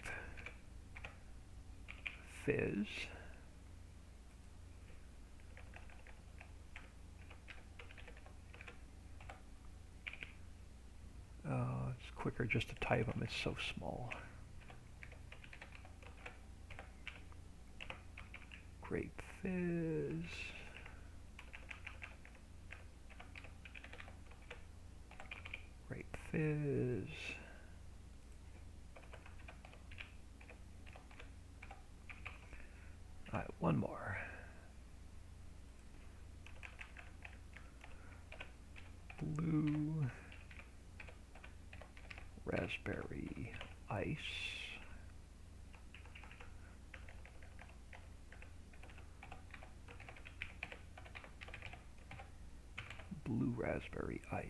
fizz. It's quicker just to type them, it's so small. Grape fizz. Grape fizz. Alright, 1 more. Blue raspberry ice. Blue raspberry ice.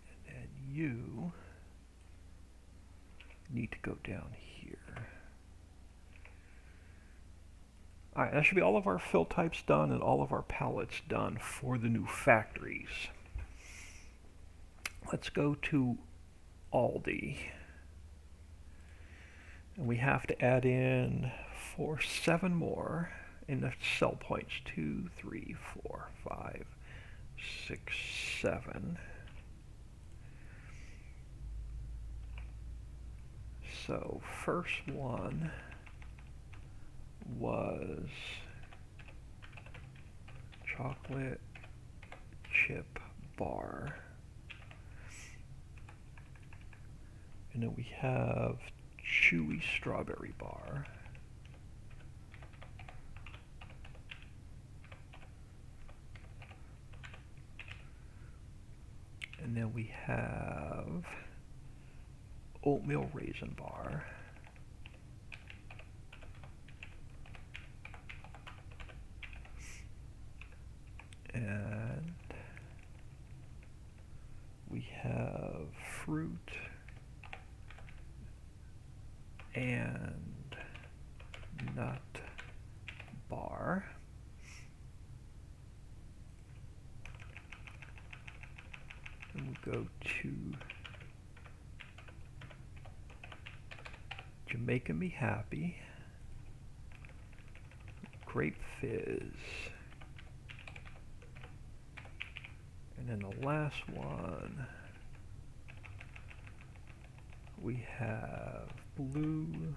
And then you need to go down here. Alright, that should be all of our fill types done and all of our palettes done for the new factories. Let's go to Aldi. And we have to add in 7 more in the sell points. 2, 3, 4, 5, 6, 7. So first one was chocolate chip bar. And then we have chewy strawberry bar. And then we have oatmeal raisin bar. And we have fruit and nut bar. And we'll go to Jamaica Me Happy, grape fizz. And then the last one, we have blue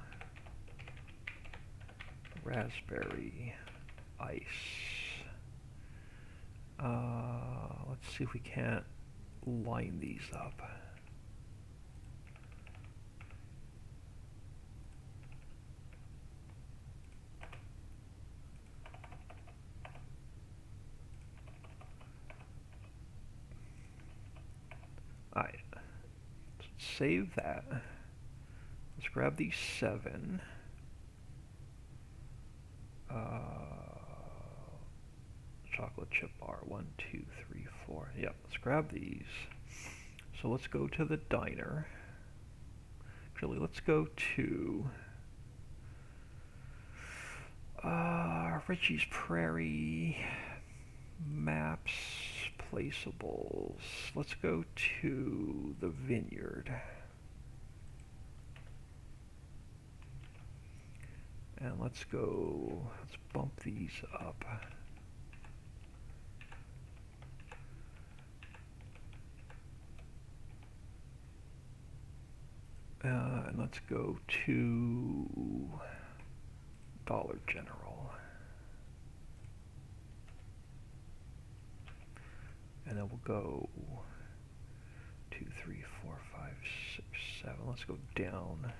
raspberry ice. Let's see if we can't line these up. Alright, let's save that. Let's grab these 7. Chocolate chip bar, 1, 2, 3, 4. Yep, let's grab these. So let's go to the diner. Actually, let's go to Richie's Prairie, maps, placeables. Let's go to the vineyard. And let's bump these up. And let's go to Dollar General. And then we'll go 2, 3, 4, 5, 6, 7. Let's go down.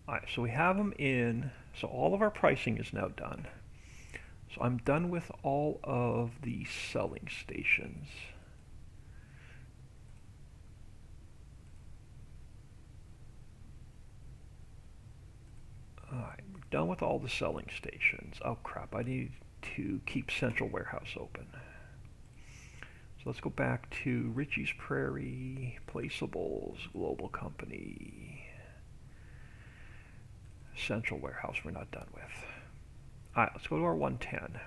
Alright, so we have them in. So all of our pricing is now done. So I'm done with all of the selling stations. Alright, we're done with all the selling stations. Oh crap, I need to keep Central Warehouse open. So let's go back to Richie's Prairie, Placeables, Global Company, Central Warehouse we're not done with. Alright, let's go to our 110.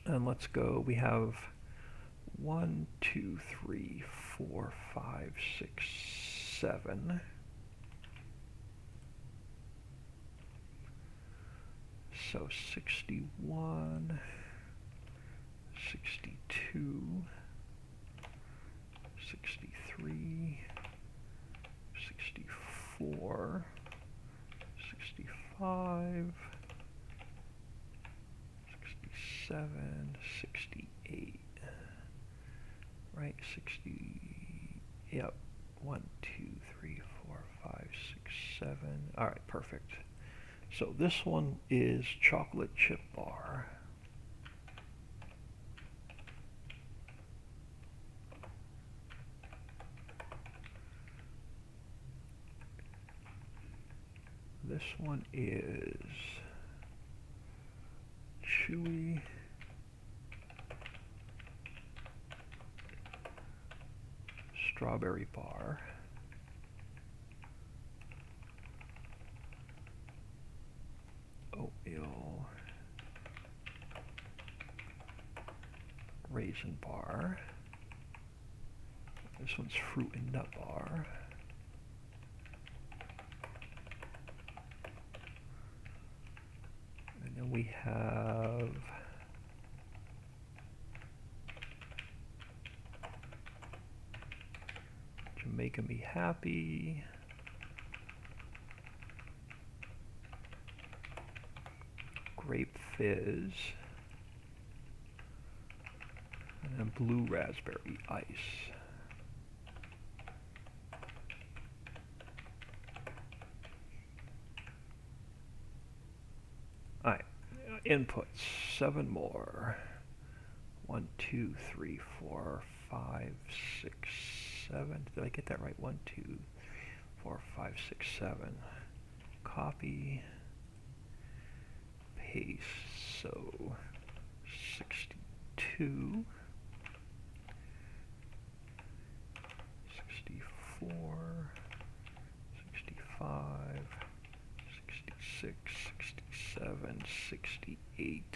And let's go, we have 1, 2, 3, 4, 5, 6, 7. So 61, 62, 63, 64, 65, 67, 68, right, 60, yep, 1, 2, 3, 4, 5, 6, 7, all right, perfect. So this one is chocolate chip bar. This one is chewy strawberry bar. Oatmeal raisin bar. This one's fruit and nut bar. And then we have Jamaica Me Happy. Grape fizz. And then blue raspberry ice. Inputs, 7 more. 1, 2, 3, 4, 5, 6, 7. Did I get that right? 1, 2, 4, 5, 6, 7. Copy, paste. So 62, 64, 65, 66, 67, 68.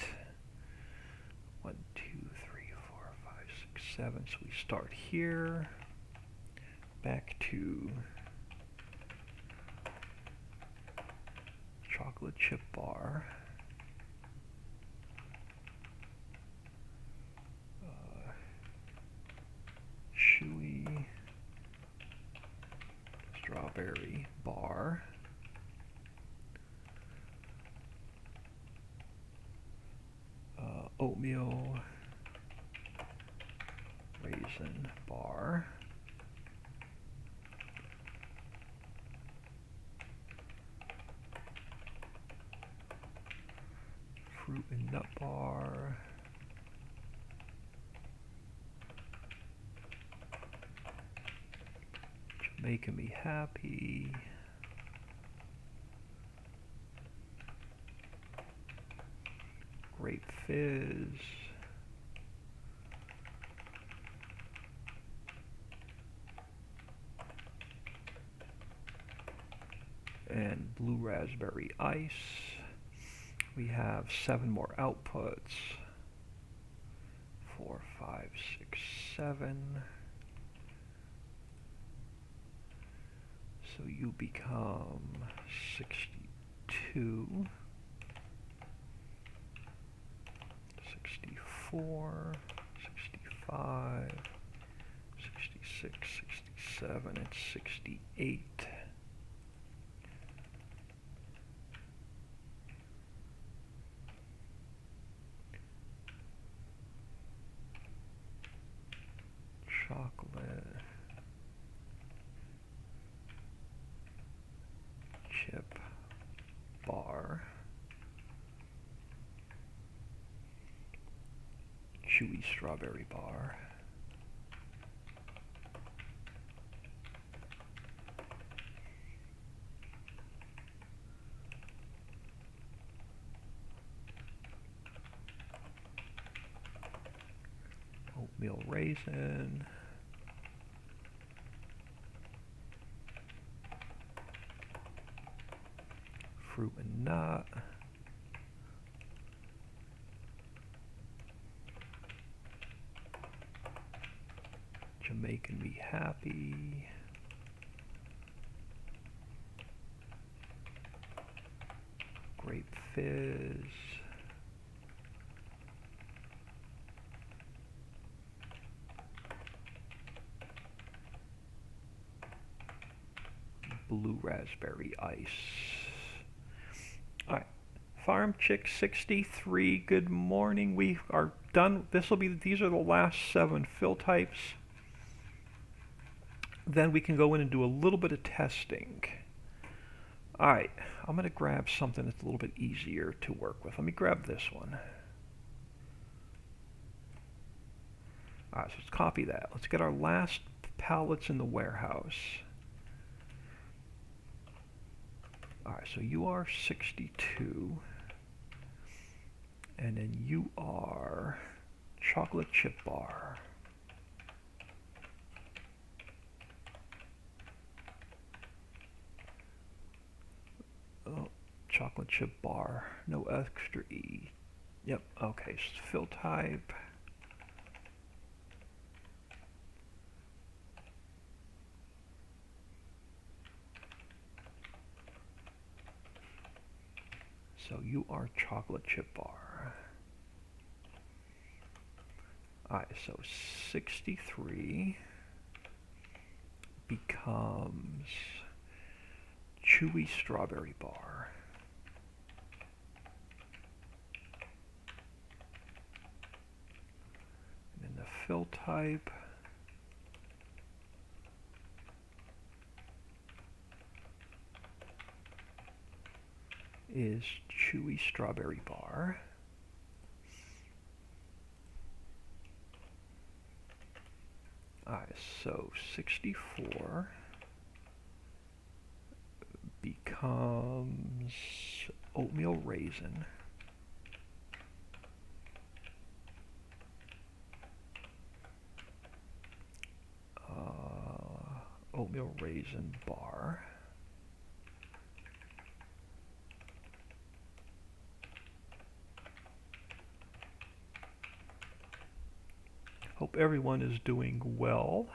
1, 2, 3, 4, 5, 6, 7. So we start here, back to chocolate chip bar. Chewy strawberry bar. Oatmeal raisin bar. Fruit and nut bar. Making me happy. Grape fizz. And blue raspberry ice. We have 7 more outputs. 4, 5, 6, 7. So you become 62, 64, 65, 66, 67, and 68. Chocolate chip bar. Chewy strawberry bar. Oatmeal raisin. Fruit and nut. Making me happy. Grape fizz. Blue raspberry ice. All right. Farm Chick 63, good morning. We are done. These are the last 7 fill types. Then we can go in and do a little bit of testing. All right, I'm going to grab something that's a little bit easier to work with. Let me grab this one. All right, so let's copy that. Let's get our last pallets in the warehouse. All right, so you are 62. And then you are chocolate chip bar. Oh, chocolate chip bar, no extra E. Yep, okay, so fill type. So you are chocolate chip bar. Alright, so 63 becomes chewy strawberry bar. And then the fill type is chewy strawberry bar. Alright, so 64 becomes oatmeal raisin. Oatmeal raisin bar. Hope everyone is doing well.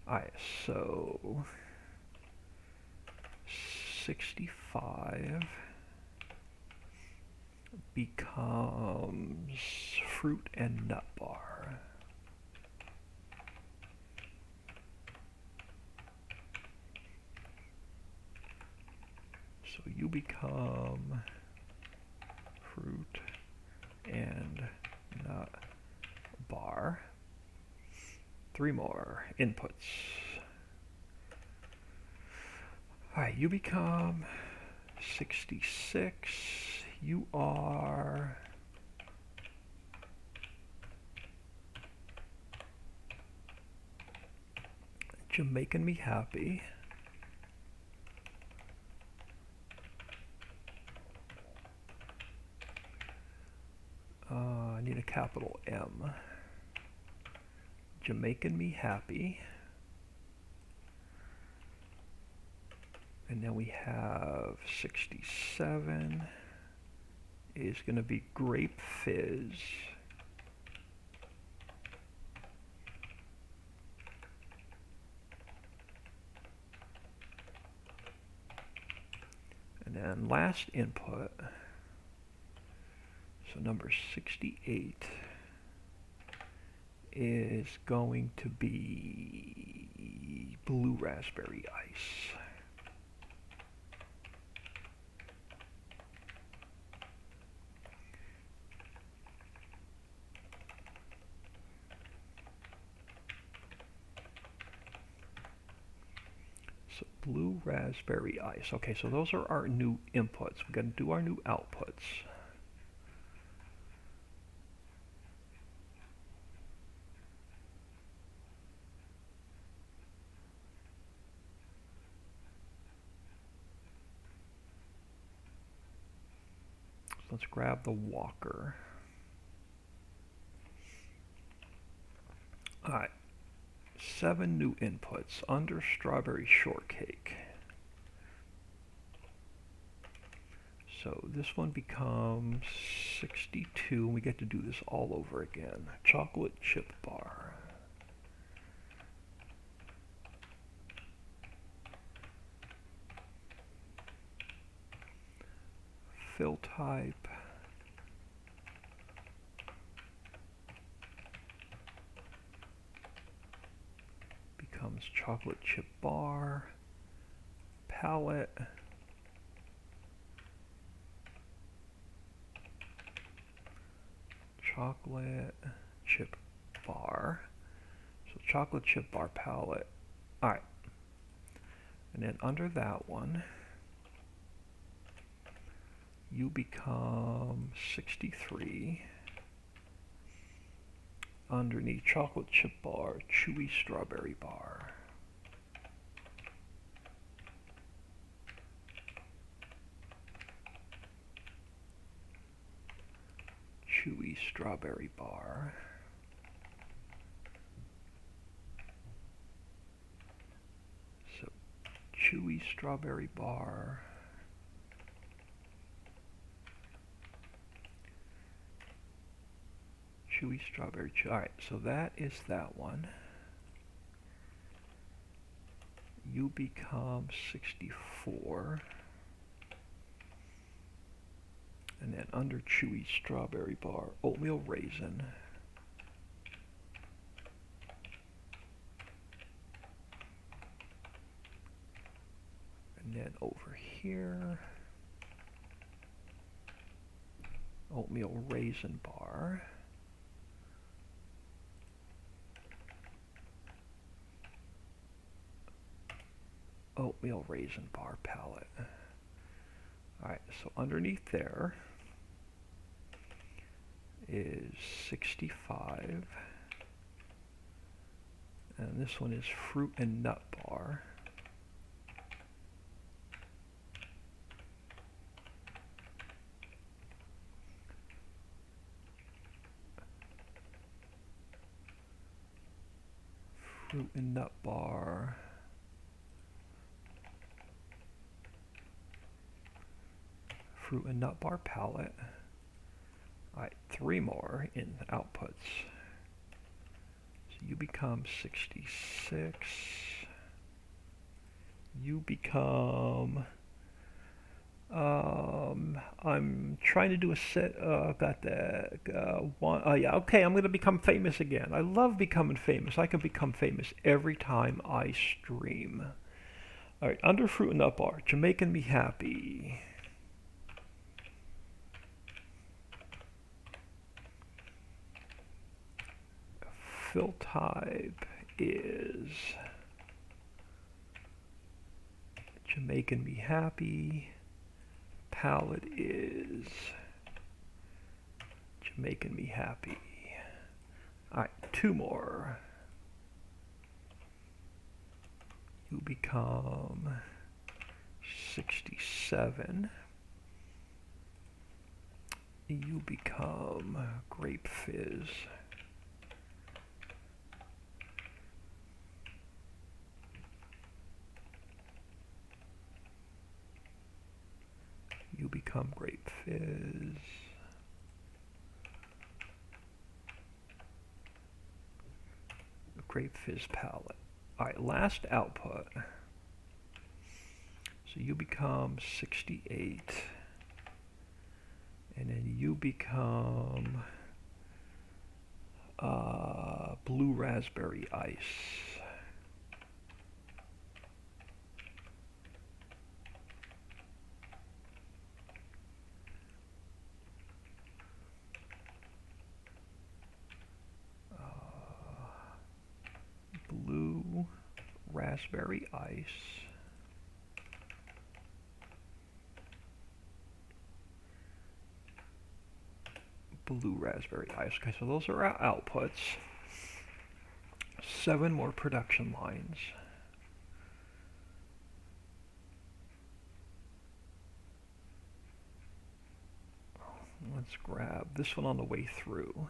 Alright, so 65 becomes fruit and nut bar. So you become fruit and nut bar. 3 more inputs. Alright, you become 66. You are Jamaican Me Happy. I need a capital M. Jamaican Me Happy. And then we have 67 is going to be Grape Fizz. And then last input, so number 68 is going to be Blue Raspberry Ice. So Blue Raspberry Ice. Okay, so those are our new inputs. We're going to do our new outputs. Let's grab the Walker. Alright, 7 new inputs under strawberry shortcake. So this one becomes 62, and we get to do this all over again. Chocolate chip bar. Fill type. Becomes chocolate chip bar. Palette. Chocolate chip bar. So chocolate chip bar palette. Alright. And then under that one, you become 63. Underneath chocolate chip bar, chewy strawberry bar. Chewy strawberry bar. So chewy strawberry bar. Chewy strawberry. Alright, so that is that one. You become 64. And then under chewy strawberry bar, oatmeal raisin. And then over here, oatmeal raisin bar. Oatmeal raisin bar palette. Alright, so underneath there is 65. And this one is fruit and nut bar. Fruit and nut bar. Fruit and nut bar palette. Alright, 3 more in outputs. So you become 66. You become... I'm trying to do a set, got that, one, yeah, okay, I'm going to become famous again. I love becoming famous. I can become famous every time I stream. Alright, under fruit and nut bar, Jamaican Me Happy. Fill type is Jamaican Me Happy. Palette is Jamaican Me Happy. Alright, 2 more. You become 67. You become Grape Fizz. You become Grape Fizz. Grape Fizz palette. Alright, last output. So you become 68. And then you become Blue Raspberry Ice. Blue Raspberry Ice. Blue Raspberry Ice. Okay, so those are our outputs. 7 more production lines. Let's grab this one on the way through.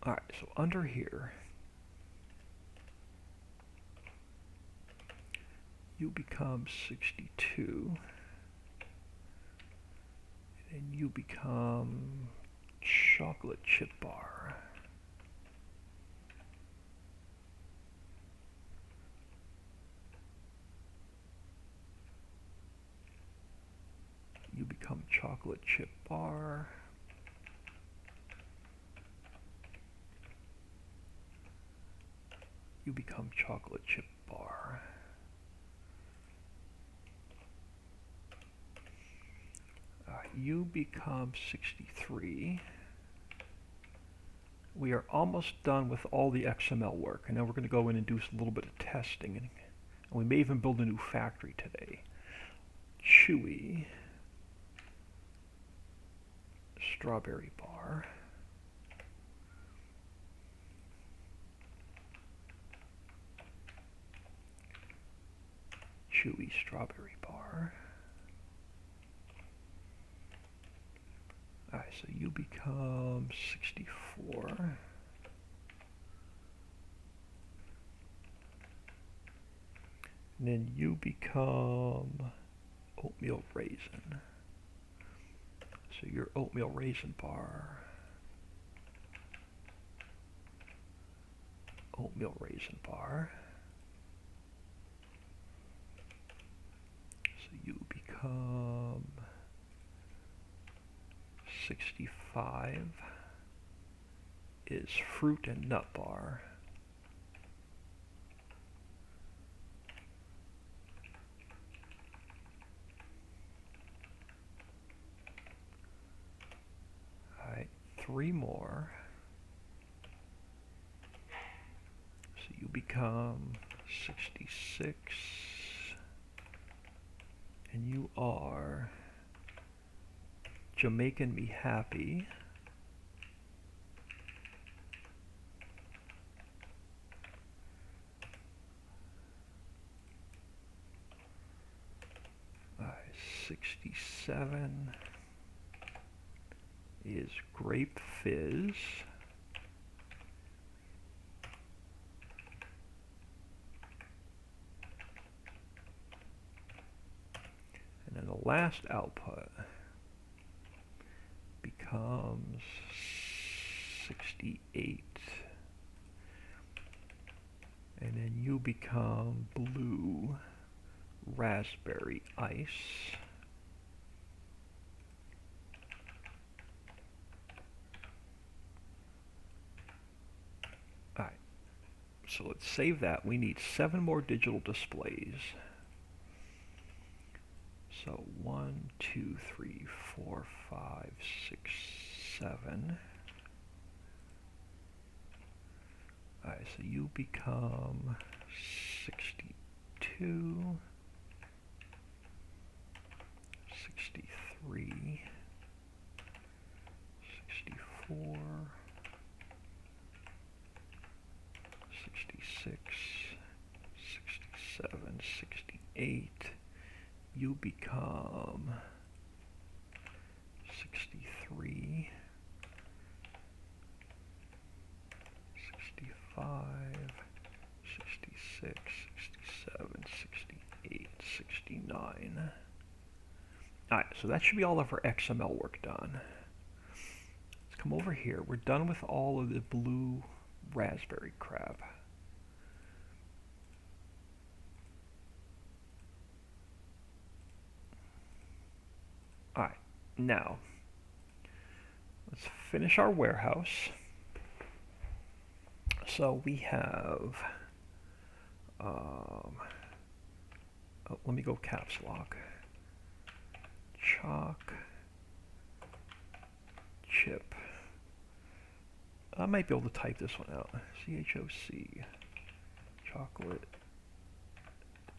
Alright, so under here, you become 62. And you become chocolate chip bar. You become chocolate chip bar. You become chocolate chip bar. You become 63. We are almost done with all the XML work, and now we're going to go in and do a little bit of testing, and we may even build a new factory today. Chewy strawberry bar. Chewy strawberry bar. Alright, so you become 64. And then you become oatmeal raisin. So your oatmeal raisin bar. Oatmeal raisin bar. So you become 65 is fruit and nut bar. Alright, 3 more. So you become 66 and you are Jamaican Me Happy. 67 is grape fizz. And then the last output becomes 68. And then you become blue raspberry ice. Alright, so let's save that. We need 7 more digital displays. So 1, 2, 3, 4, 5, 6, 7. Alright, so you become 62, 63, 64, 66, 67, 68. You become 63, 65, 66, 67, 68, 69. Alright, so that should be all of our XML work done. Let's come over here. We're done with all of the blue raspberry crap. Alright, now let's finish our warehouse. So we have, let me go caps lock. Chalk chip. I might be able to type this one out. CHOC. Chocolate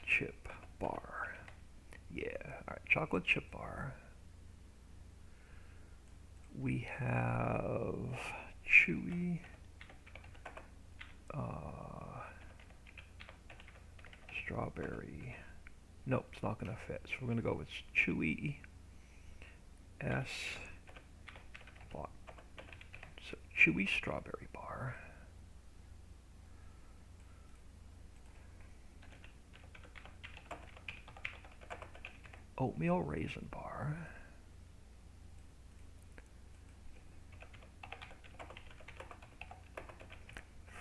chip bar. Yeah, alright, chocolate chip bar. We have chewy, strawberry. Nope, it's not going to fit. So we're going to go with chewy S. So chewy strawberry bar. Oatmeal raisin bar.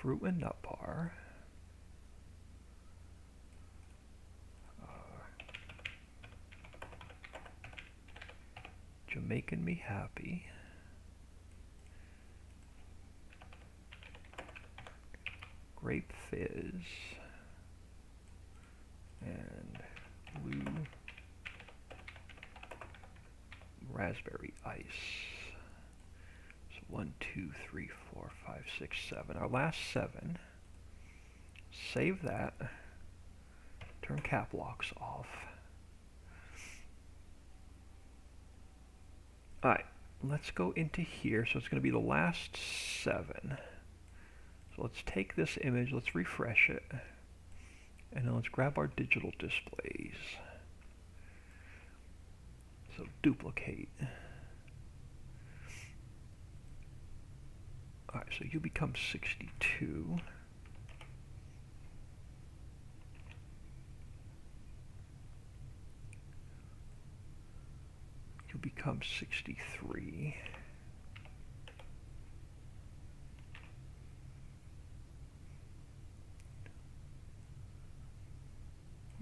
Fruit and nut bar. Jamaican Me Happy. Grape fizz. And blue raspberry ice. So 1, 2, 3, 4, 5, 6, 7. Our last 7. Save that. Turn cap locks off. Alright, let's go into here. So it's going to be the last 7. So let's take this image, let's refresh it, and then let's grab our digital displays. So duplicate. Alright, so you become 62. You become 63.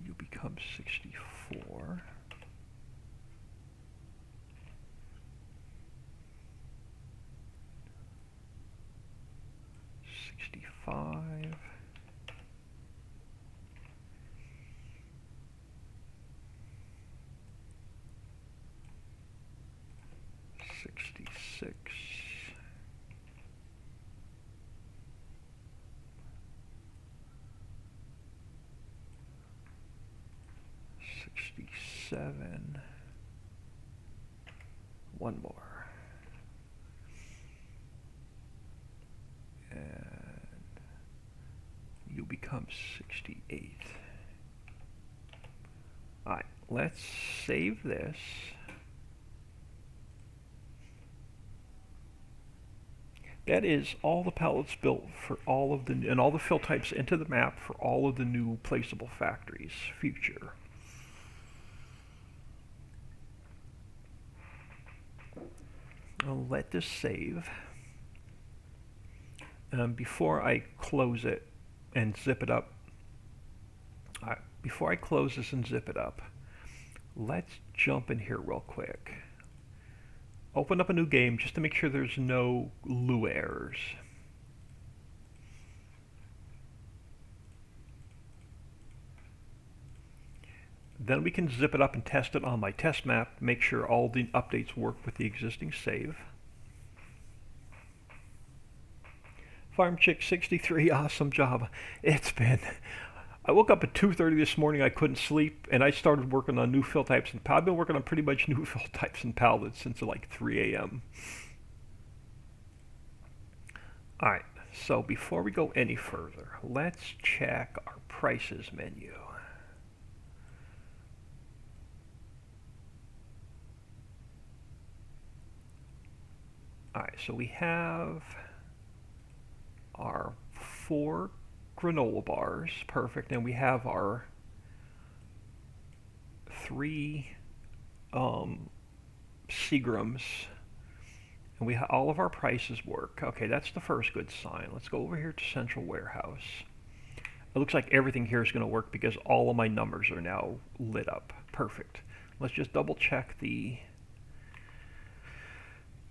You become 64. Five. 66. 67. One more. And you become 68. Alright, Let's save this. That is all the pallets built for all of the, and all the fill types into the map for all of the new placeable factories future. I'll let this save. Before I close it and zip it up, before I close this and zip it up, let's jump in here real quick. Open up a new game just to make sure there's no Lua errors. Then we can zip it up and test it on my test map, make sure all the updates work with the existing save. FarmChick63, awesome job. I woke up at 2:30 this morning, I couldn't sleep, and I started working on new fill types. And I've been working on pretty much new fill types and pallets since like 3 a.m. Alright, so before we go any further, let's check our prices menu. Alright, so we have our 4 granola bars, perfect, and we have our 3 Seagrams, and we all of our prices work. Okay, that's the first good sign. Let's go over here to Central Warehouse. It looks like everything here is going to work because all of my numbers are now lit up. Perfect. Let's just double check the...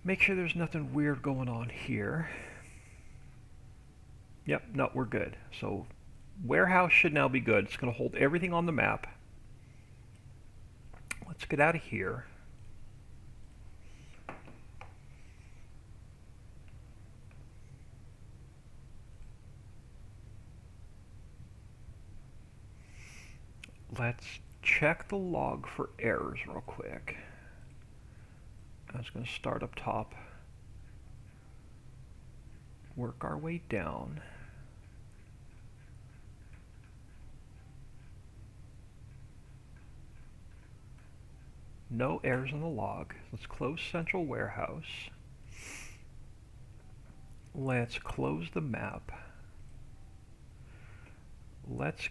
Make sure there's nothing weird going on here. Yep, no, we're good. So warehouse should now be good. It's going to hold everything on the map. Let's get out of here. Let's check the log for errors real quick. I was going to start up top, work our way down. No errors in the log. Let's close Central Warehouse. Let's close the map. Let's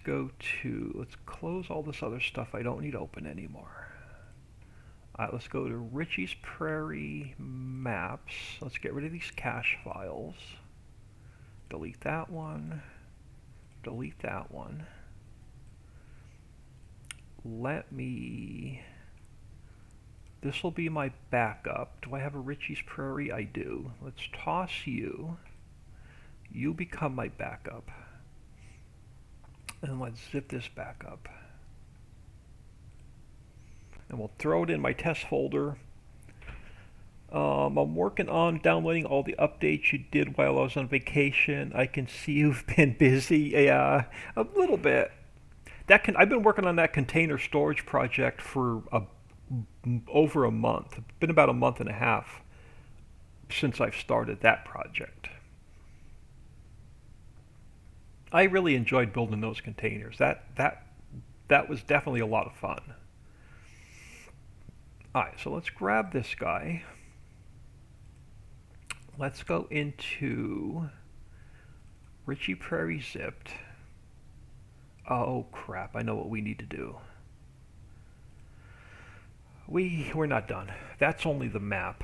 close all this other stuff I don't need open anymore. Alright, let's go to Richie's Prairie Maps. Let's get rid of these cache files. Delete that one. Delete that one. This will be my backup. Do I have a Richie's Prairie? I do. Let's toss you. You become my backup. And let's zip this back up. And we'll throw it in my test folder. I'm working on downloading all the updates you did while I was on vacation. I can see you've been busy. Yeah, a little bit. I've been working on that container storage project for over a month. It's been about a month and a half since I've started that project. I really enjoyed building those containers. That was definitely a lot of fun. Alright, so let's grab this guy. Let's go into Richie Prairie Zipped. Oh crap, I know what we need to do. We're not done. That's only the map.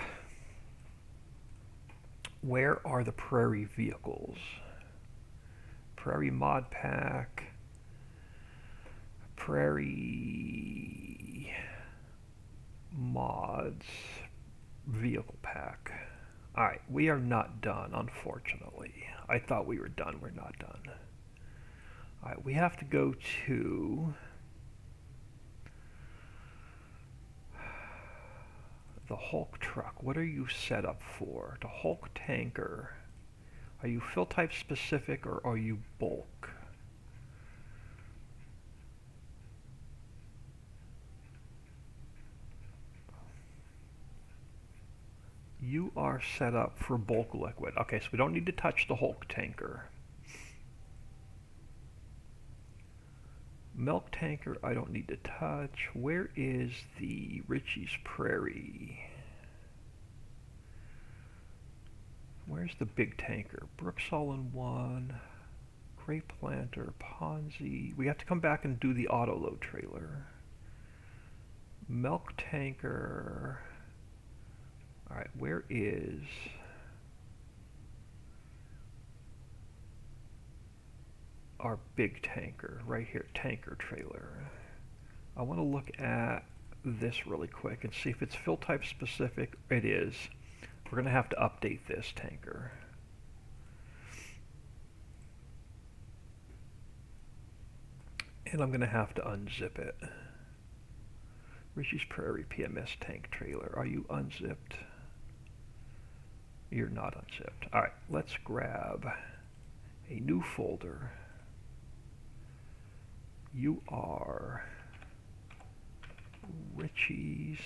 Where are the Prairie vehicles? Prairie Mod Pack. Prairie Mods Vehicle Pack. Alright, we are not done, unfortunately. I thought we were done. We're not done. Alright, we have to go to the Hulk truck. What are you set up for? The Hulk tanker. Are you fill type specific or are you bulk? You are set up for bulk liquid. Okay, so we don't need to touch the Hulk tanker. Milk tanker, I don't need to touch. Where is the Richie's Prairie? Where's the big tanker? Brooks all-in-one, Gray Planter, Ponzi. We have to come back and do the auto load trailer. Milk tanker. Alright, where is our big tanker? Right here, tanker trailer. I want to look at this really quick and see if it's fill type specific. It is. We're going to have to update this tanker. And I'm going to have to unzip it. Richie's Prairie PMS tank trailer. Are you unzipped? You're not unzipped. Alright, let's grab a new folder. You are Richie's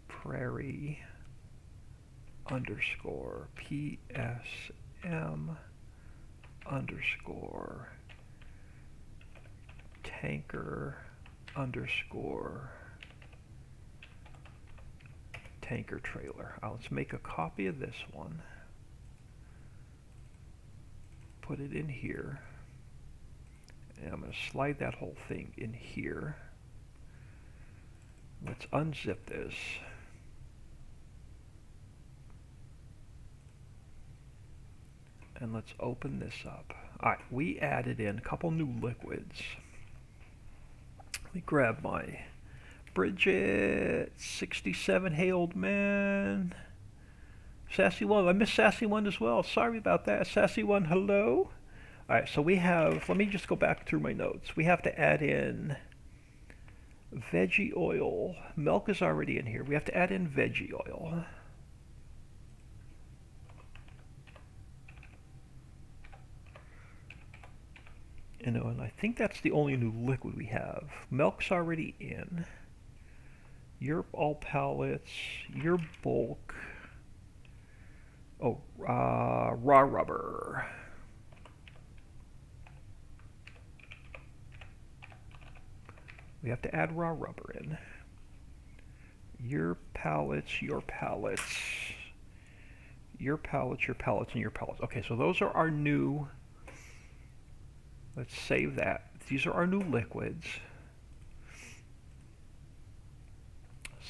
Prairie underscore PSM underscore tanker underscore tanker trailer. Let's make a copy of this one, put it in here, and I'm going to slide that whole thing in here. Let's unzip this. And let's open this up. Alright, we added in a couple new liquids. Let me grab my Bridget 67. Hey old man. Sassy One. I missed Sassy One as well. Sorry about that. Sassy One, hello. Alright, so we have, let me just go back through my notes. We have to add in veggie oil. Milk is already in here. We have to add in veggie oil. And I think that's the only new liquid we have. Milk's already in. Your all pallets, your bulk. Oh, raw rubber. We have to add raw rubber in. Your pallets, your pallets. Your pallets, your pallets, and your pallets. Okay, so those are our new. Let's save that. These are our new liquids.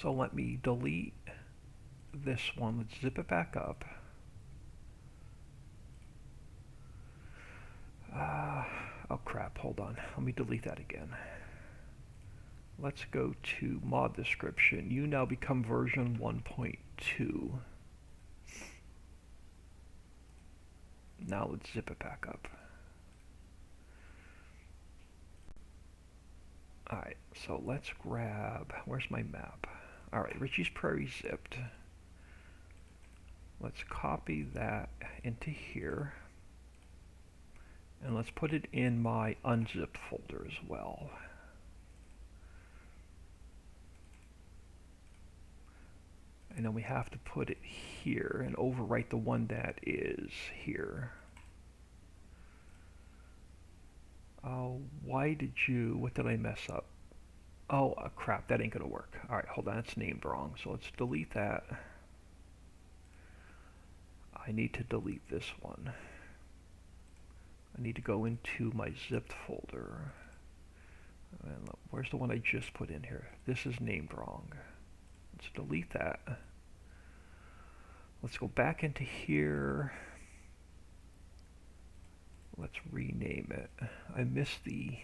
So let me delete this one. Let's zip it back up. Oh crap, hold on. Let me delete that again. Let's go to mod description. You now become version 1.2. Now let's zip it back up. Alright, so let's grab, where's my map? Alright, Richie's Prairie zipped. Let's copy that into here. And let's put it in my unzipped folder as well. And then we have to put it here and overwrite the one that is here. Why did you, what did I mess up? Oh, crap, that ain't gonna work. Alright, hold on, it's named wrong, so let's delete that. I need to delete this one. I need to go into my zipped folder. And look, where's the one I just put in here? This is named wrong. Let's delete that. Let's go back into here. Let's rename it. I missed the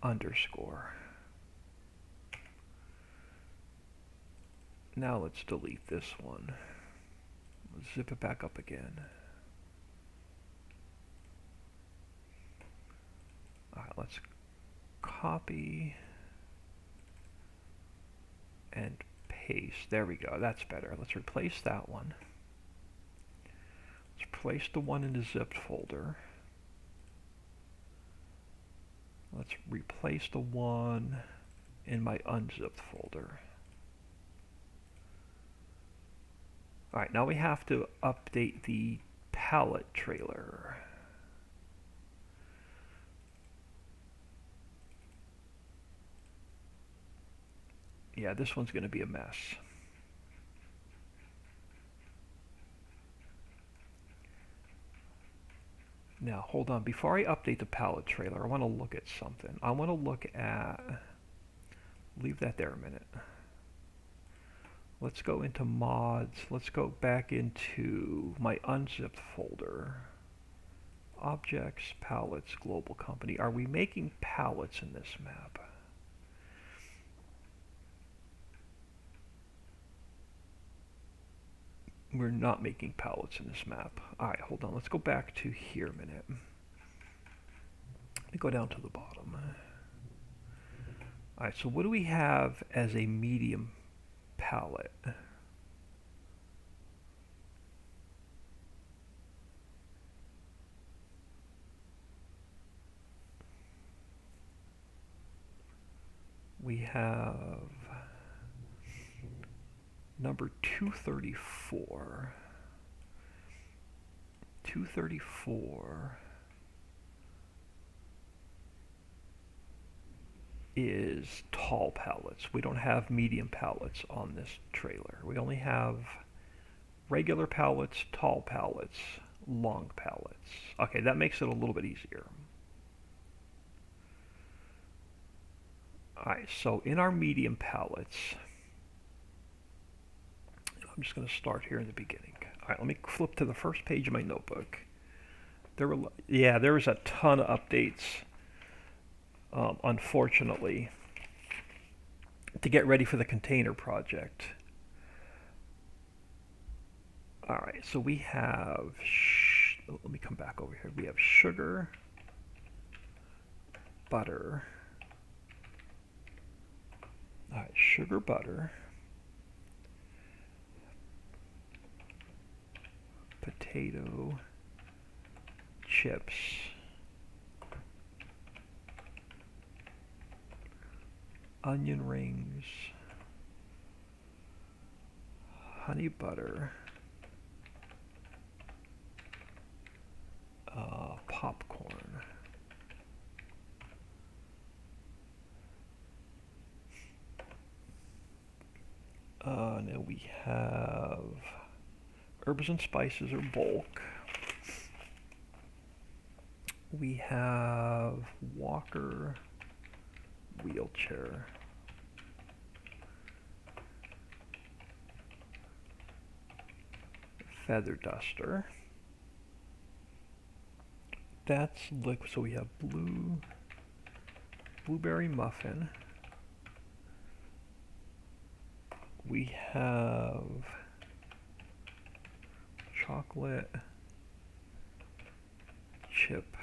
underscore. Now let's delete this one. Let's zip it back up again. Alright, let's copy and paste. There we go. That's better. Let's replace that one. Let's place the one in the zipped folder. Let's replace the one in my unzipped folder. Alright, now we have to update the pallet trailer. Yeah, this one's going to be a mess. Now, hold on. Before I update the palette trailer, I want to look at something. I want to look at... Leave that there a minute. Let's go into mods. Let's go back into my unzipped folder. Objects, palettes, global company. Are we making palettes in this map? We're not making palettes in this map. Alright, hold on. Let's go back to here a minute. Let me go down to the bottom. Alright, so what do we have as a medium palette? We have number 234. 234 is tall palettes. We don't have medium palettes on this trailer. We only have regular palettes, tall palettes, long palettes. Okay, that makes it a little bit easier. Alright, so in our medium palettes, I'm just going to start here in the beginning. Alright, let me flip to the first page of my notebook. There was a ton of updates, unfortunately, to get ready for the container project. Alright, so we have, let me come back over here. We have sugar, butter. Alright, sugar, butter, potato, chips, onion rings, honey butter, popcorn. Now we have herbs and spices or bulk. We have walker, wheelchair. Feather duster. That's liquid, so we have blueberry muffin. We have chocolate chip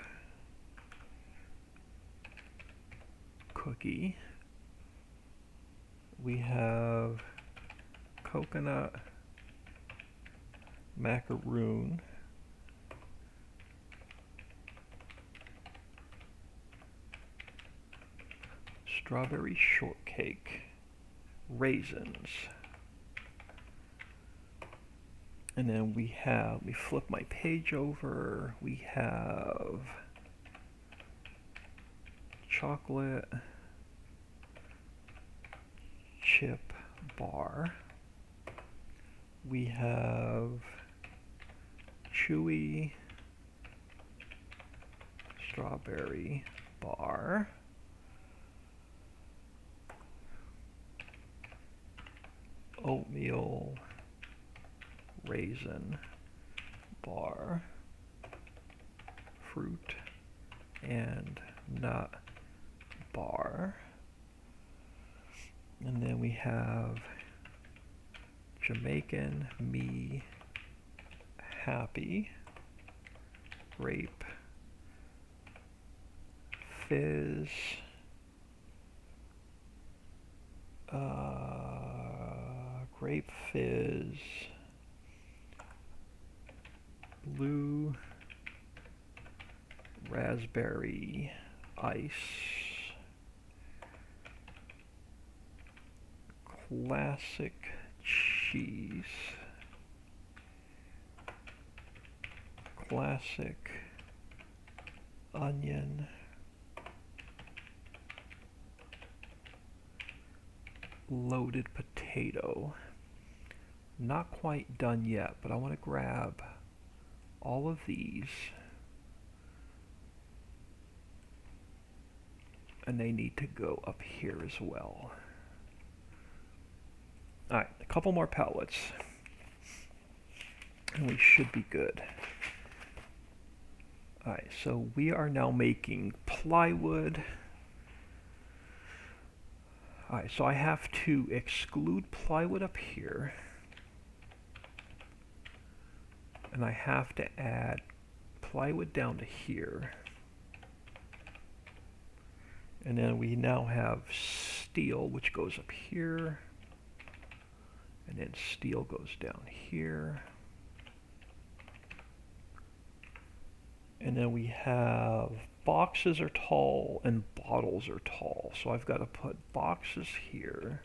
cookie. We have coconut macaroon. Strawberry shortcake. Raisins. And then we flip my page over, we have chocolate chip bar. We have chewy strawberry bar. Oatmeal raisin bar, fruit and nut bar, and then we have Jamaican me happy, grape fizz, grape fizz, blue raspberry ice, classic cheese, classic onion, loaded potato. Not quite done yet, but I want to grab all of these, and they need to go up here as well. Alright, a couple more pellets, and we should be good. Alright, so we are now making plywood. Alright, so I have to exclude plywood up here, and I have to add plywood down to here. And then we now have steel, which goes up here, and then steel goes down here. And then we have boxes are tall and bottles are tall. So I've got to put boxes here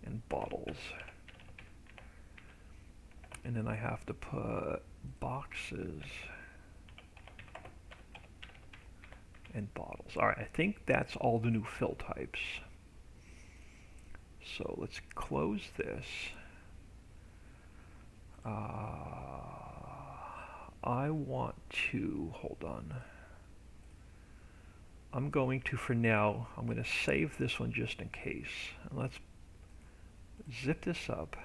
and bottles. And then I have to put boxes and bottles. Alright, I think that's all the new fill types. So let's close this. I want to, hold on. I'm going to, for now, I'm going to save this one just in case. And let's zip this up.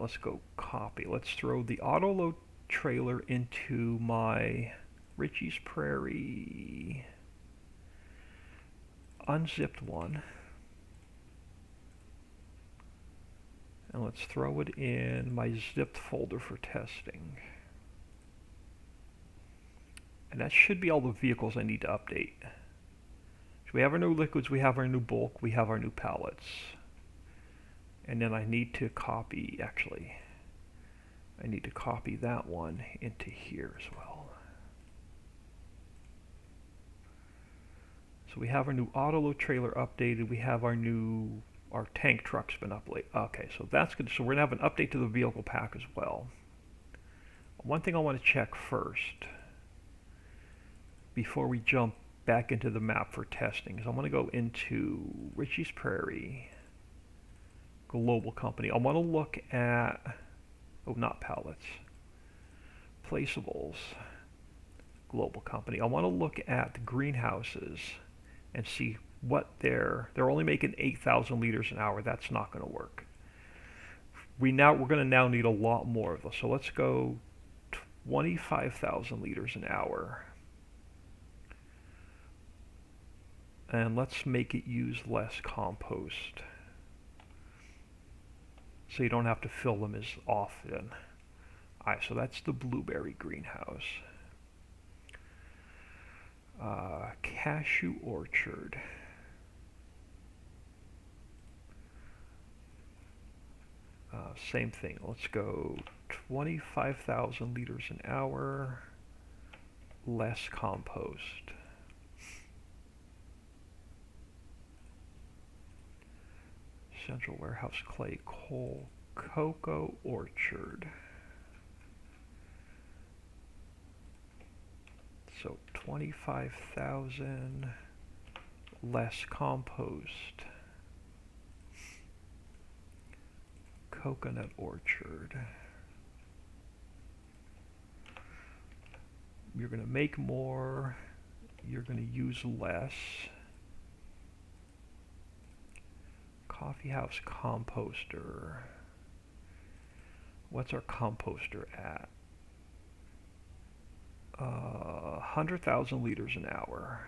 Let's go copy. Let's throw the auto load trailer into my Richie's Prairie unzipped one. And let's throw it in my zipped folder for testing. And that should be all the vehicles I need to update. So we have our new liquids, we have our new bulk, we have our new pallets. And then I need to copy, actually, I need to copy that one into here as well. So we have our new autoload trailer updated, we have our tank truck's been updated. Okay, so that's good. So we're going to have an update to the vehicle pack as well. One thing I want to check first, before we jump back into the map for testing, is I want to go into Richie's Prairie, global company. I want to look at, oh, not pallets, placeables, global company. I want to look at the greenhouses and see what they're only making 8,000 liters an hour. That's not going to work. We're going to now need a lot more of those. So let's go 25,000 liters an hour. And let's make it use less compost, so you don't have to fill them as often. Alright, so that's the blueberry greenhouse. Cashew orchard. Same thing. Let's go 25,000 liters an hour, less compost. Central warehouse clay coal, cocoa orchard. So 25,000 less compost. Coconut orchard. You're going to make more, you're going to use less. Coffee house composter. What's our composter at? 100,000 liters an hour.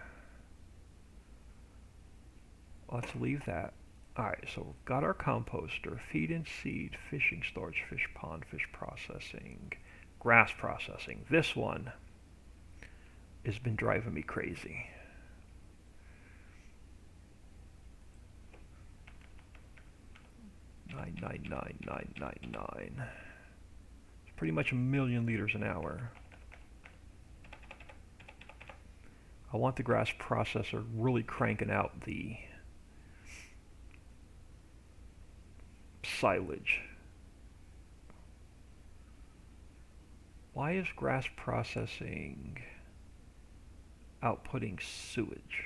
Let's leave that. Alright, so we've got our composter, feed and seed, fishing storage, fish pond, fish processing, grass processing. This one has been driving me crazy. $999,999. It's pretty much 1,000,000 liters an hour. I want the grass processor really cranking out the silage. Why is grass processing outputting sewage?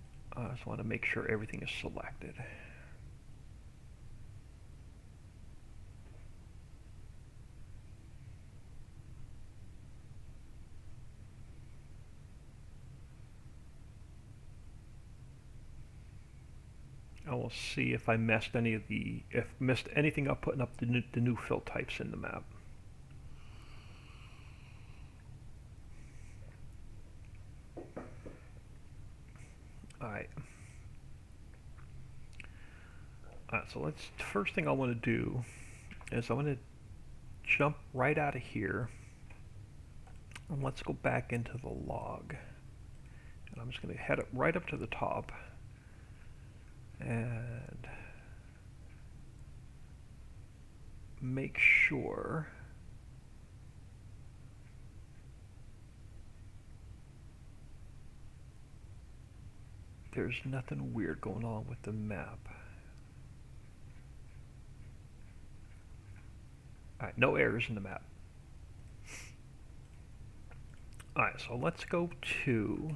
I just want to make sure everything is selected. I will see if I missed anything up putting up the new fill types in the map. Alright. So first thing I want to do is I want to jump right out of here, and let's go back into the log. And I'm just going to head right up to the top and make sure there's nothing weird going on with the map. Alright, no errors in the map. Alright, so let's go to,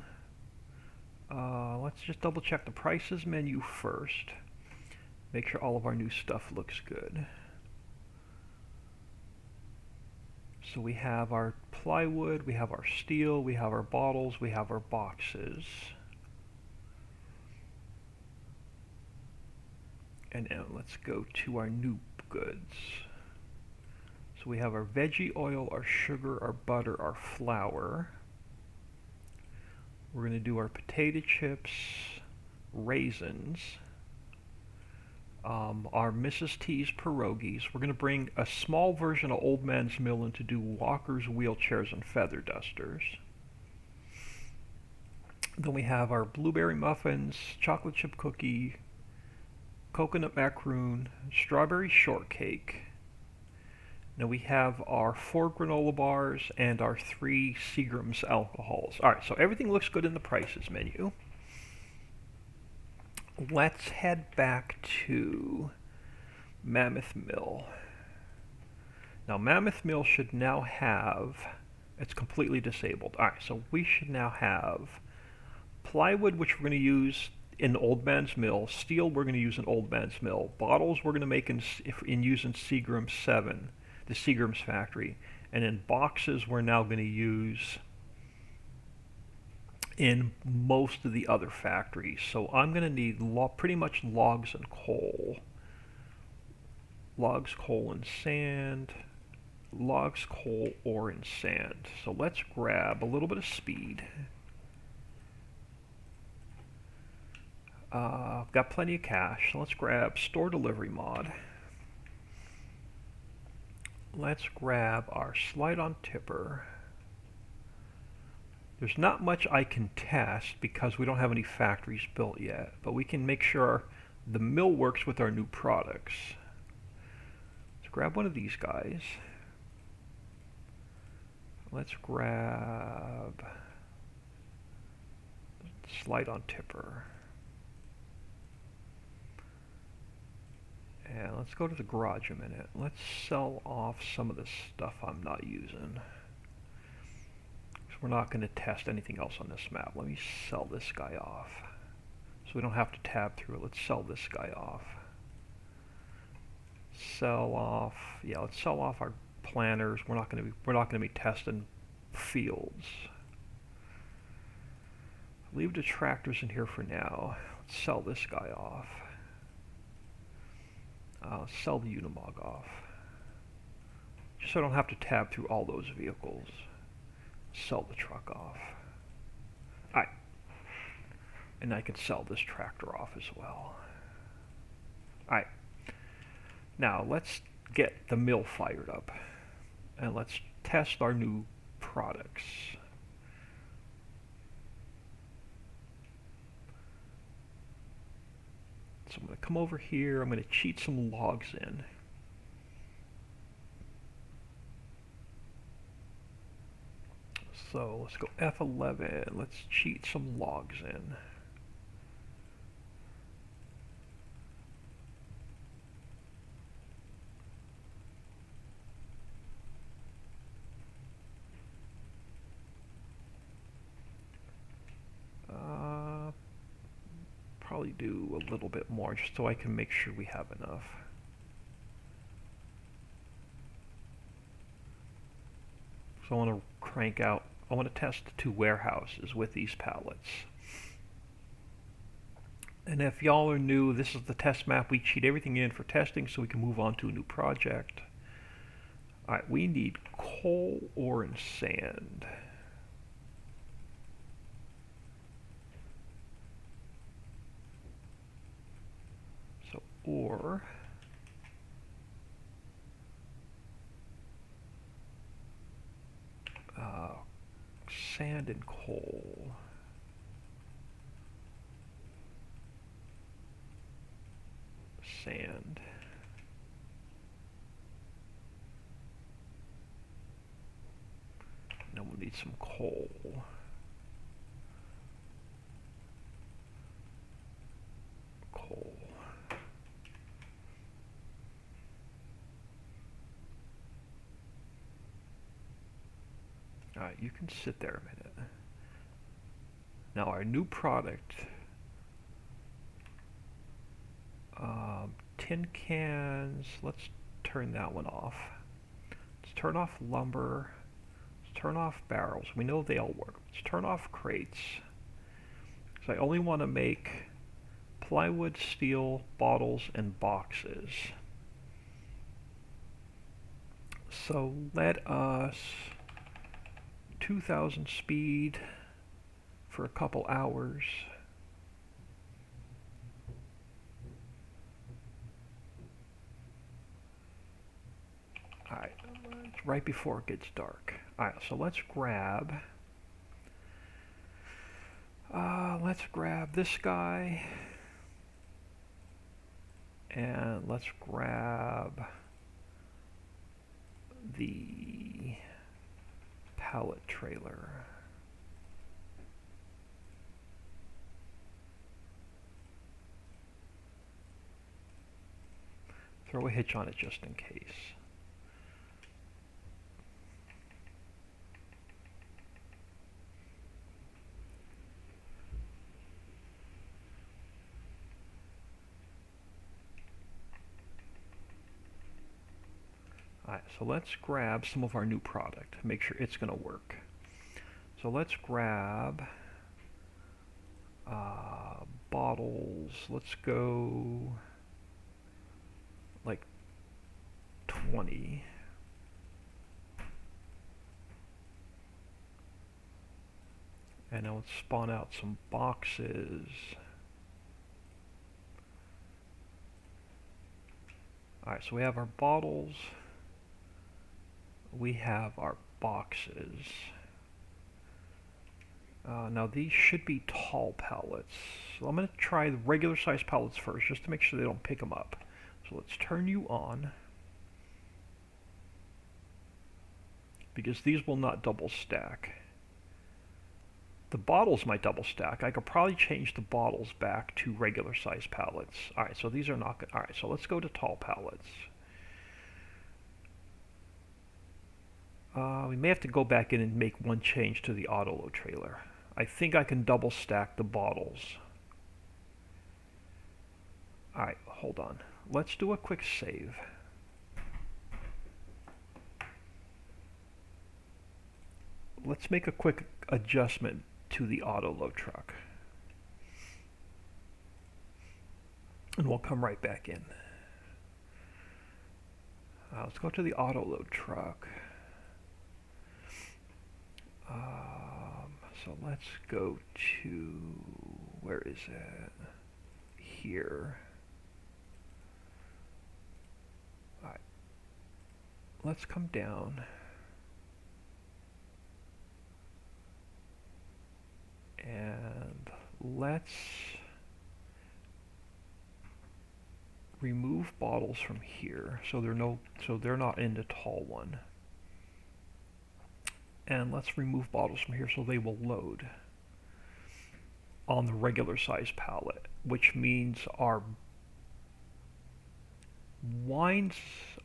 let's just double check the prices menu first. Make sure all of our new stuff looks good. So we have our plywood, we have our steel, we have our bottles, we have our boxes. And now let's go to our new goods. So we have our veggie oil, our sugar, our butter, our flour. We're going to do our potato chips, raisins, our Mrs. T's pierogies. We're going to bring a small version of Old Man's Mill in to do walkers, wheelchairs, and feather dusters. Then we have our blueberry muffins, chocolate chip cookie, coconut macaroon, strawberry shortcake. Now we have our 4 granola bars and our 3 Seagram's alcohols. Alright, so everything looks good in the prices menu. Let's head back to Mammoth Mill. Now Mammoth Mill should now have, it's completely disabled. Alright, so we should now have plywood, which we're going to use in Old Man's Mill. Steel we're going to use in Old Man's Mill. Bottles we're going to make in using Seagram's 7. The Seagram's factory, and then boxes we're now going to use in most of the other factories. So I'm going to need pretty much logs and coal. Logs, coal, and sand. Logs, coal, ore, and sand. So let's grab a little bit of speed. I've got plenty of cash, so let's grab store delivery mod. Let's grab our slide on tipper. There's not much I can test because we don't have any factories built yet, but we can make sure the mill works with our new products. Let's grab one of these guys. Let's grab slide on tipper. And let's go to the garage a minute. Let's sell off some of the stuff I'm not using. We're not going to test anything else on this map. Let me sell this guy off, so we don't have to tab through it. Let's sell this guy off. Sell off. Yeah, let's sell off our planters. We're not going to be testing fields. Leave the tractors in here for now. Let's sell this guy off. Sell the Unimog off, just so I don't have to tab through all those vehicles. Sell the truck off. Alright. And I can sell this tractor off as well. Alright. Now let's get the mill fired up. And let's test our new products. So I'm going to come over here. I'm going to cheat some logs in. So let's go F11. Let's cheat some logs in. probably do a little bit more just so I can make sure we have enough. So I want to crank out, I want to test 2 warehouses with these pallets. And if y'all are new, this is the test map. We cheat everything in for testing so we can move on to a new project. Alright, we need coal, ore, and sand. So ore. Sand and coal. Sand. Now we'll need some coal. Coal. Alright, you can sit there a minute. Now our new product, tin cans, let's turn that one off. Let's turn off lumber. Let's turn off barrels. We know they all work. Let's turn off crates. So I only want to make plywood, steel, bottles, and boxes. So let us 2,000 speed for a couple hours. Alright, it's right before it gets dark. Alright, so let's grab this guy, and let's grab the pallet trailer. Throw a hitch on it just in case. Alright, so let's grab some of our new product, make sure it's going to work. So let's grab bottles. Let's go like 20. And now let's spawn out some boxes. Alright, so we have our bottles. We have our boxes. Now these should be tall pallets. So I'm going to try the regular size pallets first just to make sure they don't pick them up. So let's turn you on. Because these will not double stack. The bottles might double stack. I could probably change the bottles back to regular size pallets. Alright, so these are not good. Alright, so let's go to tall pallets. We may have to go back in and make one change to the auto-load trailer. I think I can double stack the bottles. Alright, hold on. Let's do a quick save. Let's make a quick adjustment to the auto-load truck. And we'll come right back in. Let's go to the auto-load truck. So let's go to, where is it? Here. Alright. Let's come down. And let's remove bottles from here so they're not in the tall one. And let's remove bottles from here so they will load on the regular size pallet, which means our wines,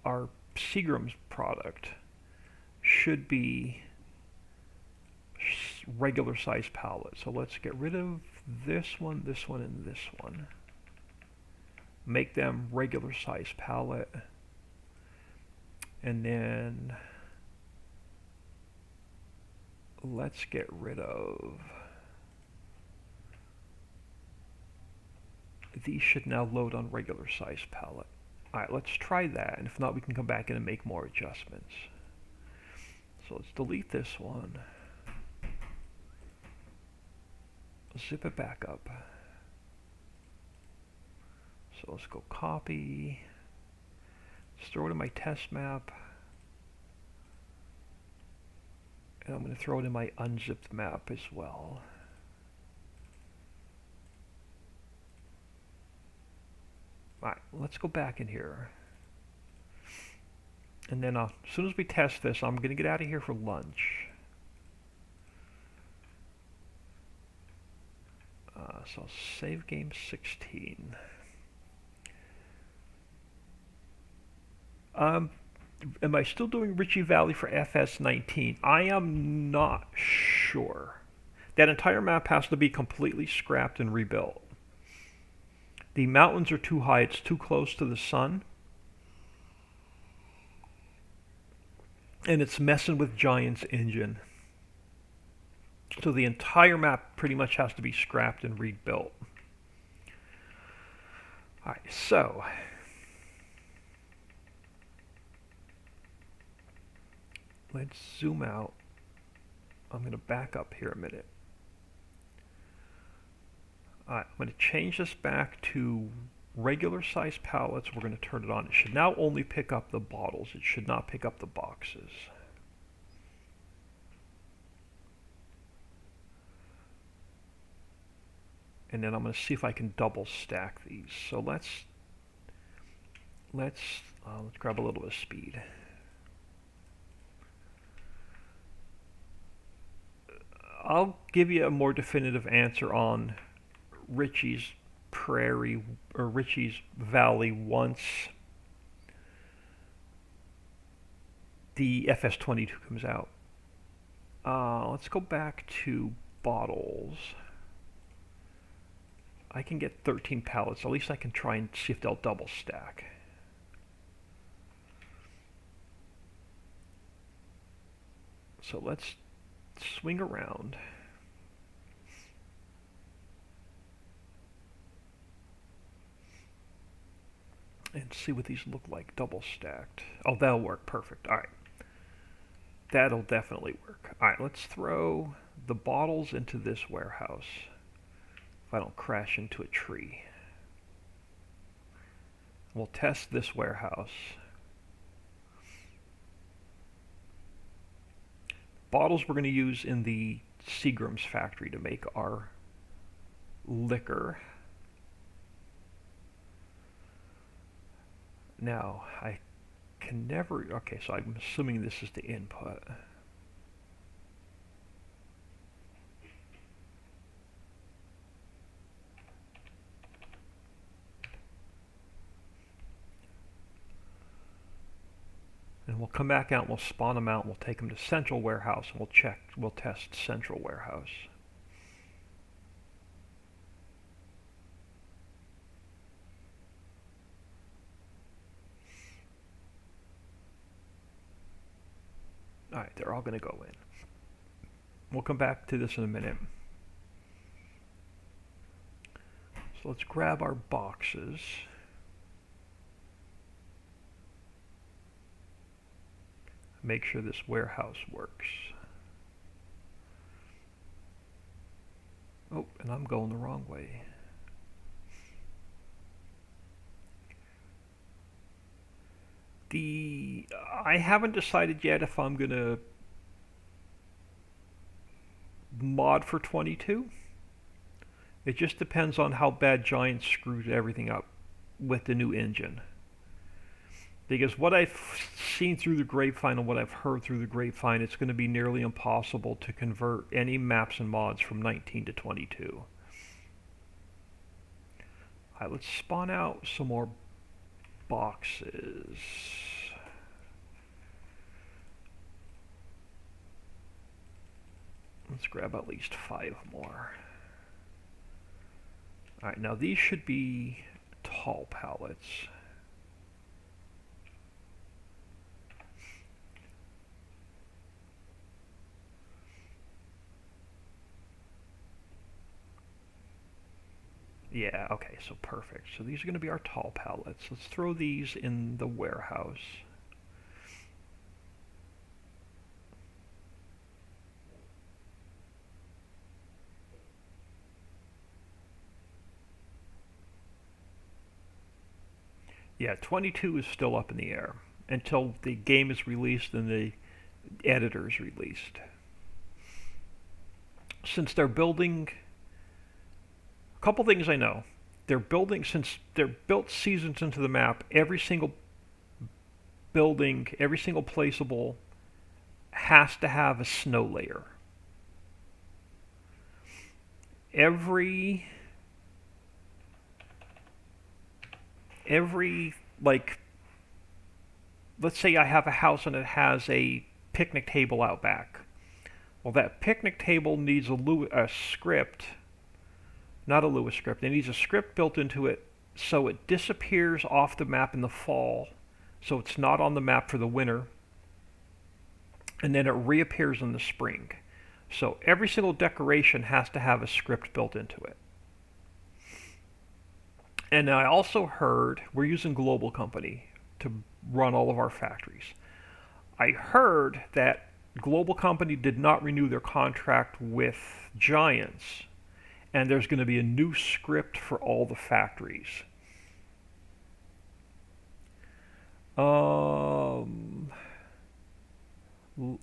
our Seagram's product should be regular size pallet. So let's get rid of this one, and this one. Make them regular size palette. And then let's get rid of these. Should now load on regular size palette. Alright, let's try that, and if not, we can come back in and make more adjustments. So let's delete this one. Zip it back up. So let's go copy. Let's throw it in my test map. And I'm going to throw it in my unzipped map as well. Alright, let's go back in here. And then as soon as we test this, I'm going to get out of here for lunch. So I'll save game 16. Am I still doing Ritchie Valley for FS19? I am not sure. That entire map has to be completely scrapped and rebuilt. The mountains are too high, it's too close to the sun. And it's messing with Giant's engine. So the entire map pretty much has to be scrapped and rebuilt. Alright, so let's zoom out. I'm going to back up here a minute. Alright, I'm going to change this back to regular size palettes. We're going to turn it on. It should now only pick up the bottles. It should not pick up the boxes. And then I'm going to see if I can double stack these. So let's grab a little bit of speed. I'll give you a more definitive answer on Ritchie's Prairie or Ritchie's Valley once the FS22 comes out. Let's go back to bottles. I can get 13 pallets. At least I can try and see if they'll double stack. So let's swing around. And see what these look like double stacked. Oh, that'll work perfect. Alright. That'll definitely work. Alright, let's throw the bottles into this warehouse. If I don't crash into a tree. We'll test this warehouse. Bottles we're going to use in the Seagram's factory to make our liquor. Now, I can never... Okay, so I'm assuming this is the input. And we'll come back out and we'll spawn them out and we'll take them to central warehouse and we'll test central warehouse. Alright, they're all going to go in. We'll come back to this in a minute. So let's grab our boxes. Make sure this warehouse works. Oh, and I'm going the wrong way. I haven't decided yet if I'm going to mod for 22. It just depends on how bad Giant screws everything up with the new engine. Because what I've seen through the grapevine and what I've heard through the grapevine, it's going to be nearly impossible to convert any maps and mods from 19 to 22. Alright, let's spawn out some more boxes. Let's grab at least 5 more. Alright, now these should be tall pallets. Yeah, okay, so perfect. So these are going to be our tall pallets. Let's throw these in the warehouse. Yeah, 22 is still up in the air until the game is released and the editor is released. Since they're building, a couple things I know. They're building, since they're built seasons into the map, every single building, every single placeable has to have a snow layer. Every every like let's say I have a house and it has a picnic table out back. Well, that picnic table needs a script, not a Lewis script. It needs a script built into it so it disappears off the map in the fall, so it's not on the map for the winter, and then it reappears in the spring. So every single decoration has to have a script built into it. And I also heard we're using Global Company to run all of our factories. I heard that Global Company did not renew their contract with Giants, and there's going to be a new script for all the factories.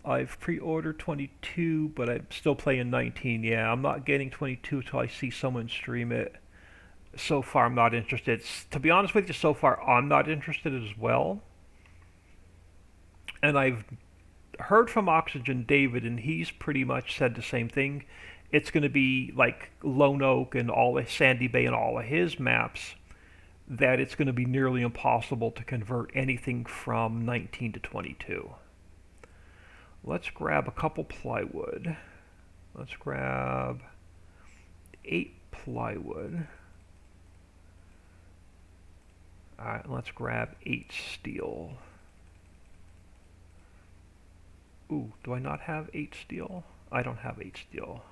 I've pre-ordered 22, but I'm still playing 19. Yeah, I'm not getting 22 till I see someone stream it. So far, I'm not interested. To be honest with you, so far, I'm not interested as well. And I've heard from Oxygen David, and he's pretty much said the same thing. It's going to be like Lone Oak and all of Sandy Bay and all of his maps, that it's going to be nearly impossible to convert anything from 19 to 22. Let's grab a couple plywood. Let's grab 8 plywood. Alright, let's grab 8 steel. Ooh, do I not have 8 steel? I don't have 8 steel.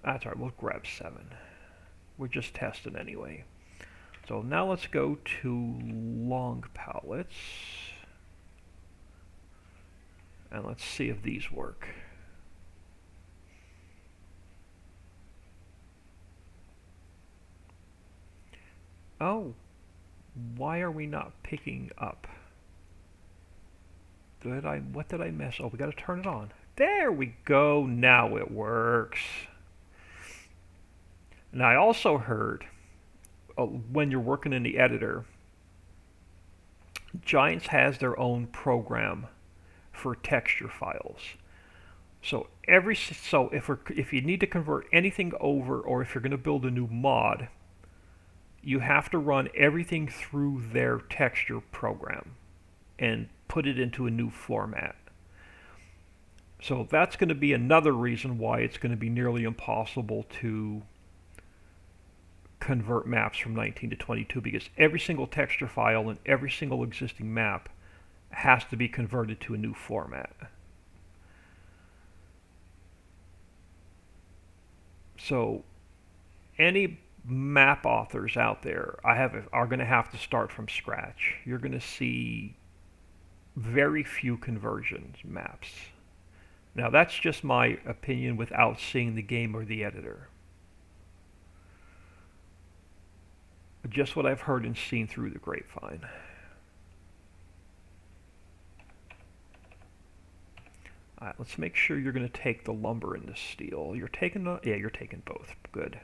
That's alright, we'll grab 7. We're just testing anyway. So now let's go to long pallets. And let's see if these work. Oh, why are we not picking up? What did I miss? Oh, we got to turn it on. There we go. Now it works. Now I also heard when you're working in the editor, Giants has their own program for texture files. So if you need to convert anything over, or if you're going to build a new mod, you have to run everything through their texture program and put it into a new format. So that's going to be another reason why it's going to be nearly impossible to convert maps from 19 to 22, because every single texture file and every single existing map has to be converted to a new format. So any map authors out there are going to have to start from scratch. You're going to see very few conversions maps. Now that's just my opinion without seeing the game or the editor. Just what I've heard and seen through the grapevine. Alright, let's make sure you're going to take the lumber and the steel. You're taking yeah, you're taking both. Good.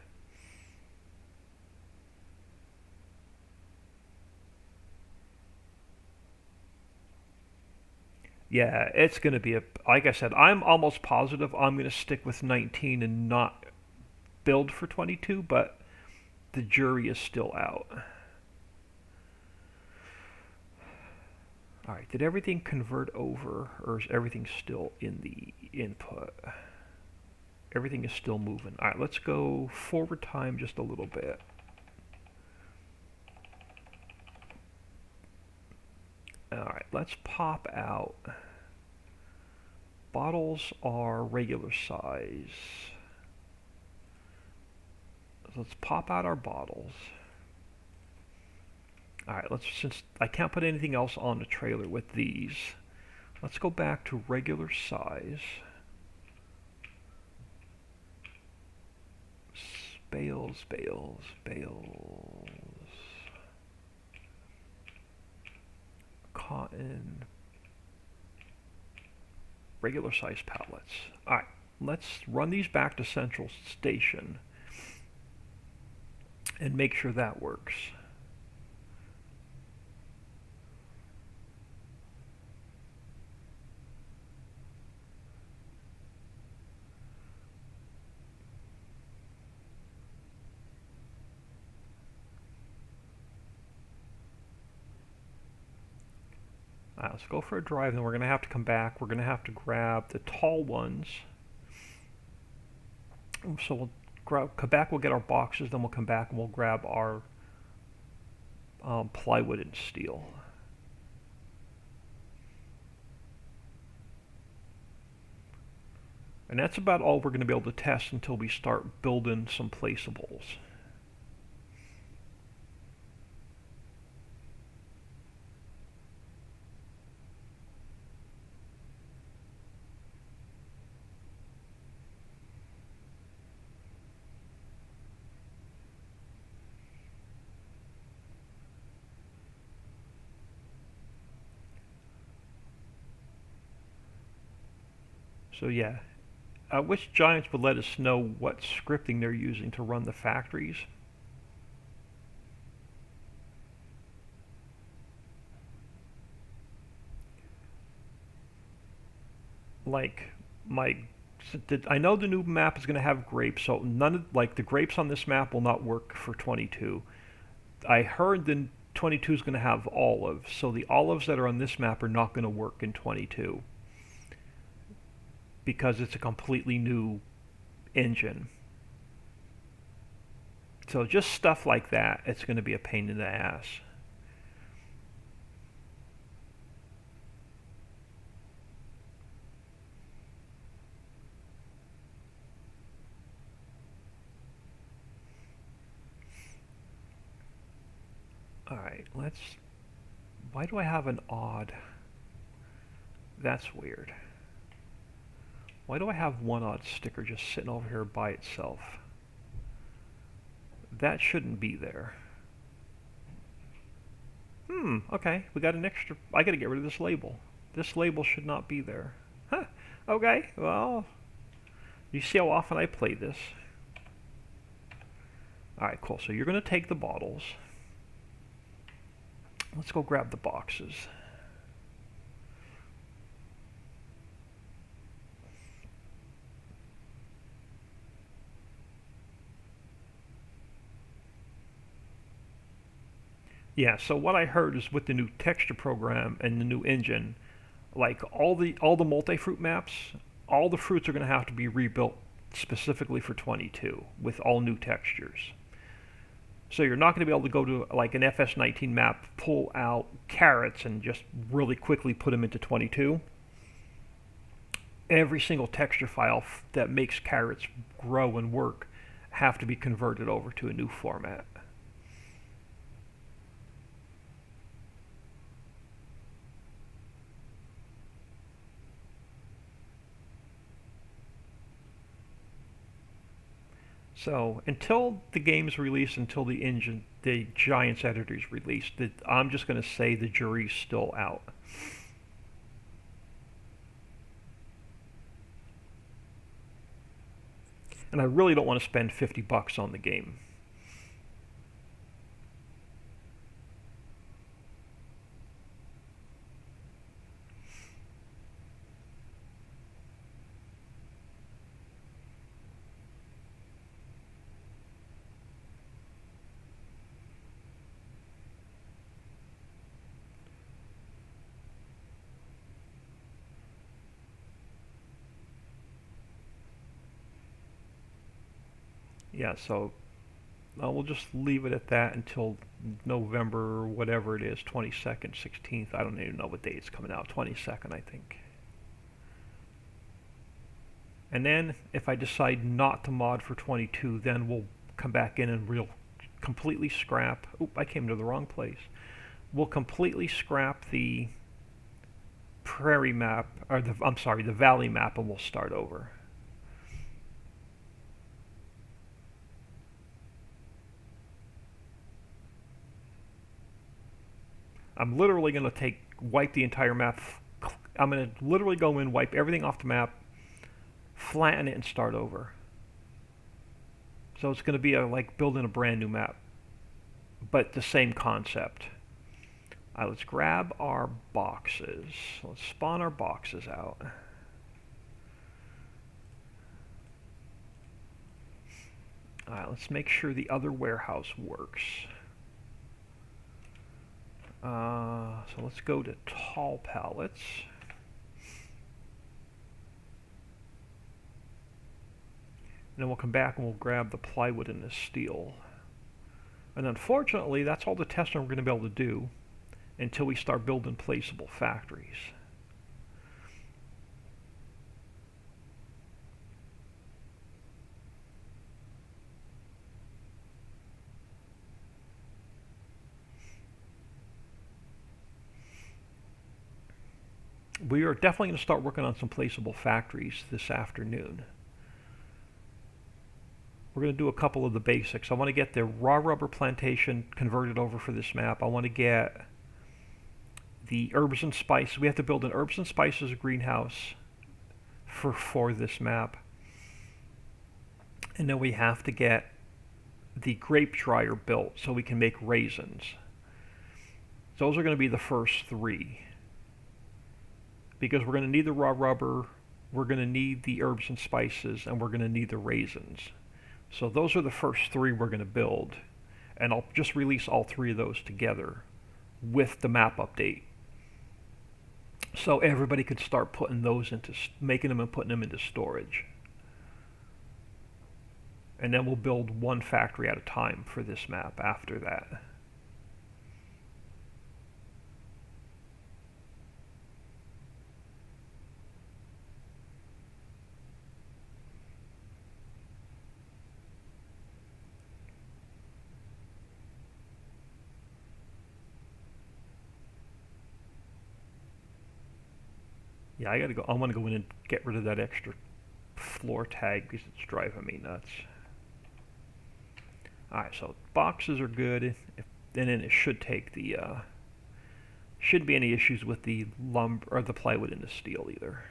Yeah, it's going to be like I said, I'm almost positive I'm going to stick with 19 and not build for 22, but the jury is still out. Alright, did everything convert over, or is everything still in the input? Everything is still moving. All right, let's go forward time just a little bit. All right, let's pop out. Bottles are regular size. So let's pop out our bottles. All right, since I can't put anything else on the trailer with these, let's go back to regular size. Bales. Cotton. Regular size pallets. All right, let's run these back to Central Station and make sure that works. Let's go for a drive, then we're going to have to come back. We're going to have to grab the tall ones. So we'll come back, we'll get our boxes, then we'll come back and we'll grab our plywood and steel. And that's about all we're going to be able to test until we start building some placeables. So yeah, I wish Giants would let us know what scripting they're using to run the factories. Like I know the new map is going to have grapes, so none of the grapes on this map will not work for 22. I heard the 22 is going to have olives, so the olives that are on this map are not going to work in 22 because it's a completely new engine. So just stuff like that, it's going to be a pain in the ass. Alright, why do I have an odd? That's weird. Why do I have one odd sticker just sitting over here by itself? That shouldn't be there. Okay, we got an extra. I gotta get rid of this label. This label should not be there. Huh, okay, well, you see how often I play this. Alright, cool, so you're gonna take the bottles. Let's go grab the boxes. Yeah, so what I heard is with the new texture program and the new engine, like all the multi-fruit maps, all the fruits are going to have to be rebuilt specifically for 22 with all new textures. So you're not going to be able to go to like an FS19 map, pull out carrots and just really quickly put them into 22. Every single texture file that makes carrots grow and work have to be converted over to a new format. So until the game's released, until the Giants editor is released, I'm just going to say the jury's still out. And I really don't want to spend $50 on the game. Yeah, so we'll just leave it at that until November, whatever it is, 22nd, 16th. I don't even know what day it's coming out. 22nd, I think. And then if I decide not to mod for 22, then we'll come back in and we'll completely scrap. Oop, I came to the wrong place. We'll completely scrap the prairie map, or I'm sorry, the valley map, and we'll start over. I'm literally going to wipe the entire map. I'm going to literally go in, wipe everything off the map, flatten it, and start over. So it's going to be like building a brand new map, but the same concept. Let's grab our boxes. Let's spawn our boxes out. Let's make sure the other warehouse works. So let's go to tall pallets. And then we'll come back and we'll grab the plywood and the steel. And unfortunately, that's all the testing we're going to be able to do until we start building placeable factories. We are definitely going to start working on some placeable factories this afternoon. We're going to do a couple of the basics. I want to get the raw rubber plantation converted over for this map. I want to get the herbs and spices. We have to build an herbs and spices greenhouse for this map. And then we have to get the grape dryer built so we can make raisins. Those are going to be the first three. Because we're going to need the raw rubber, we're going to need the herbs and spices, and we're going to need the raisins. So those are the first three we're going to build. And I'll just release all three of those together with the map update. So everybody could start putting those into, making them and putting them into storage. And then we'll build one factory at a time for this map after that. Yeah, I gotta go. I want to go in and get rid of that extra floor tag because it's driving me nuts. Alright, so boxes are good, and then it should take the, shouldn't be any issues with the lumber or the plywood and the steel either.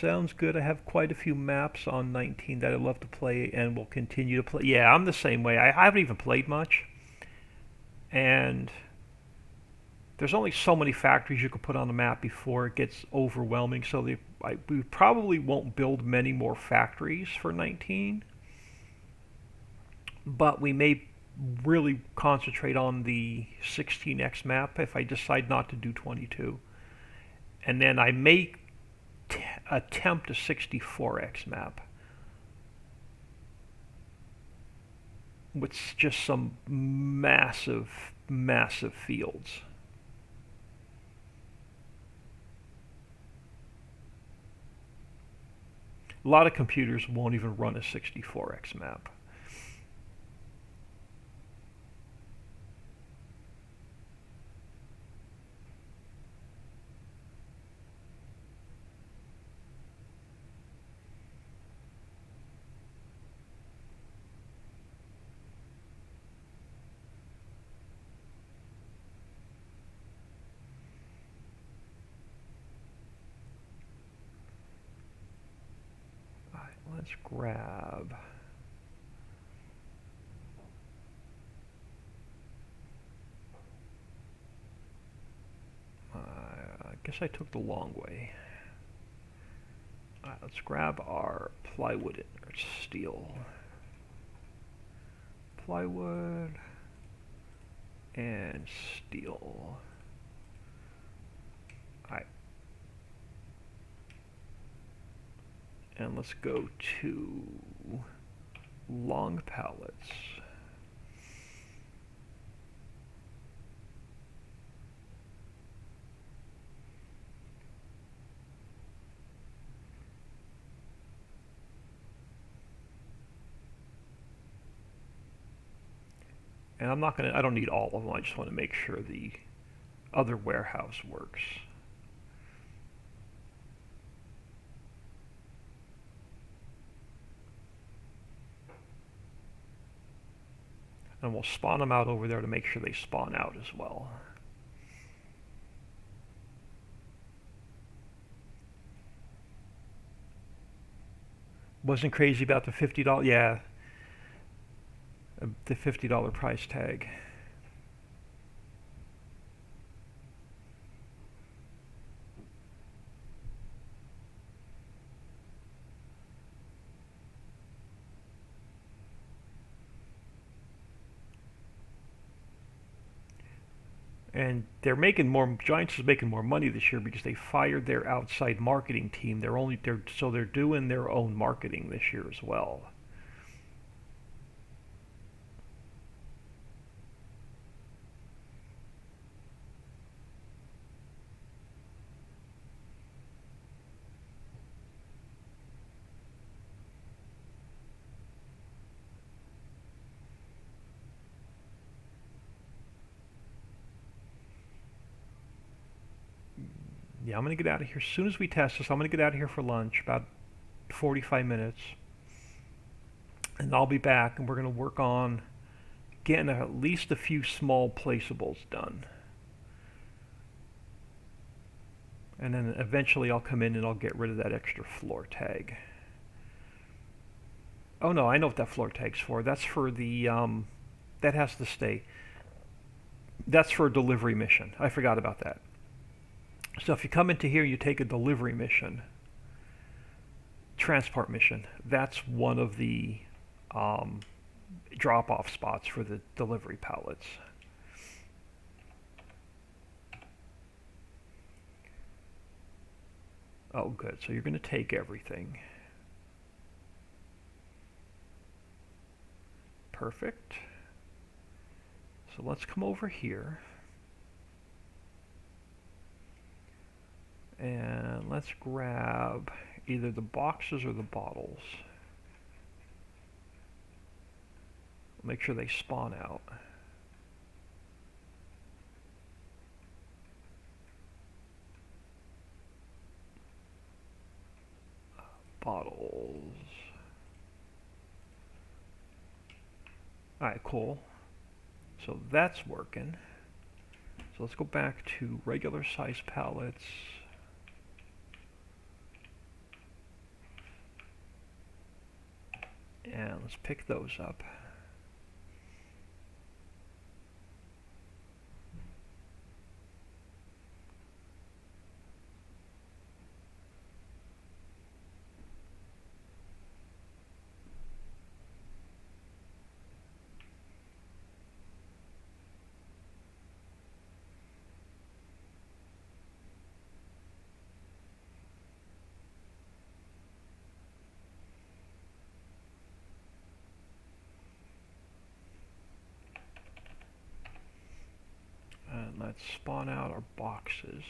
Sounds good. I have quite a few maps on 19 that I'd love to play and will continue to play. Yeah, I'm the same way. I haven't even played much, and there's only so many factories you can put on the map before it gets overwhelming. So we probably won't build many more factories for 19, but we may really concentrate on the 16x map if I decide not to do 22. And then I may attempt a 64x map with just some massive, massive fields. A lot of computers won't even run a 64x map. Let's grab. I guess I took the long way. Let's grab our plywood and our steel. Plywood. and steel. Alright. And let's go to long pallets. And I don't need all of them, I just want to make sure the other warehouse works. And we'll spawn them out over there to make sure they spawn out as well. Wasn't crazy about the $50, yeah, the $50 price tag. And they're making more. Giants is making more money this year because they fired their outside marketing team. They're doing their own marketing this year as well. Yeah, I'm gonna get out of here as soon as we test this. I'm gonna get out of here for lunch, about 45 minutes, and I'll be back, and we're gonna work on getting at least a few small placeables done. And then eventually I'll come in and I'll get rid of that extra floor tag. Oh no, I know what that floor tag's for. That's for the, that has to stay. That's for a delivery mission. I forgot about that. So if you come into here, you take a delivery mission, transport mission. That's one of the drop-off spots for the delivery pallets. Oh, good. So you're going to take everything. Perfect. So let's come over here. And let's grab either the boxes or the bottles. Make sure they spawn out. Bottles. Alright, cool. So that's working. So let's go back to regular size pallets. And let's pick those up. And let's spawn out our boxes.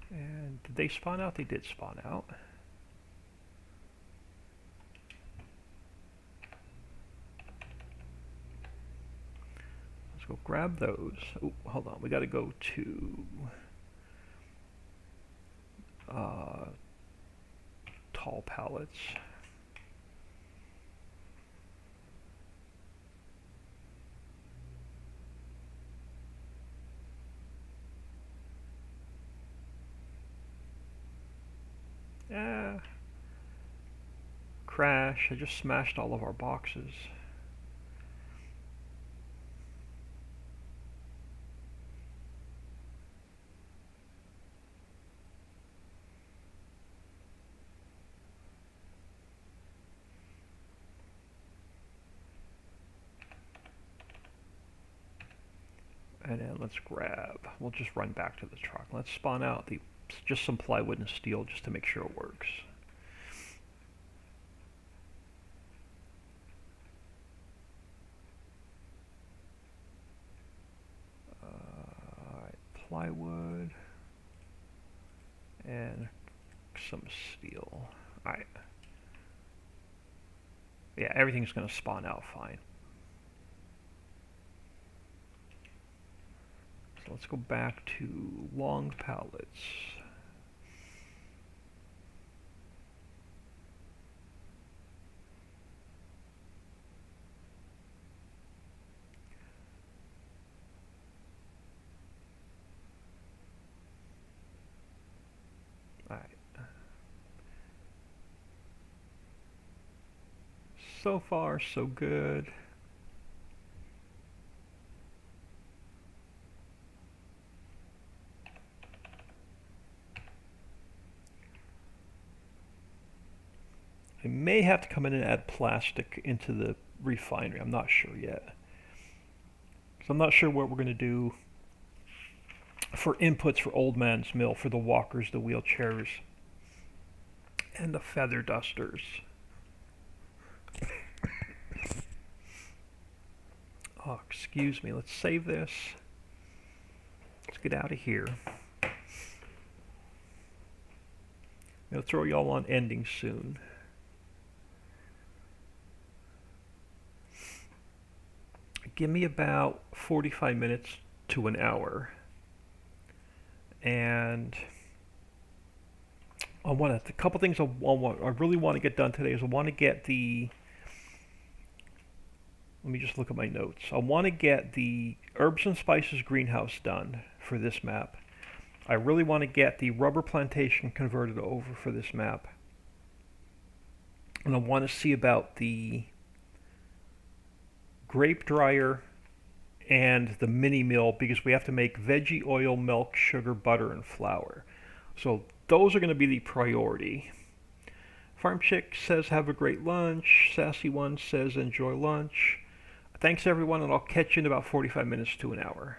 And did they spawn out? They did spawn out. Let's go grab those. Oh, hold on. We got to go to tall pallets. Crash. I just smashed all of our boxes. And then let's grab, we'll just run back to the truck. Let's spawn out just some plywood and steel just to make sure it works. Alright, plywood and some steel. Alright. Yeah, everything's going to spawn out fine. So let's go back to long pallets. Alright. So far, so good. I may have to come in and add plastic into the refinery. I'm not sure yet. So I'm not sure what we're going to do for inputs for Old Man's Mill, for the walkers, the wheelchairs, and the feather dusters. Oh, excuse me. Let's save this. Let's get out of here. I'll throw y'all on ending soon. Give me about 45 minutes to an hour. And a couple things I really want to get done today is I want to get the, let me just look at my notes. I want to get the herbs and spices greenhouse done for this map. I really want to get the rubber plantation converted over for this map. And I want to see about the grape dryer and the mini mill, because we have to make veggie oil, milk, sugar, butter, and flour. So those are going to be the priority. Farm Chick says have a great lunch. Sassy One says enjoy lunch. Thanks everyone, and I'll catch you in about 45 minutes to an hour.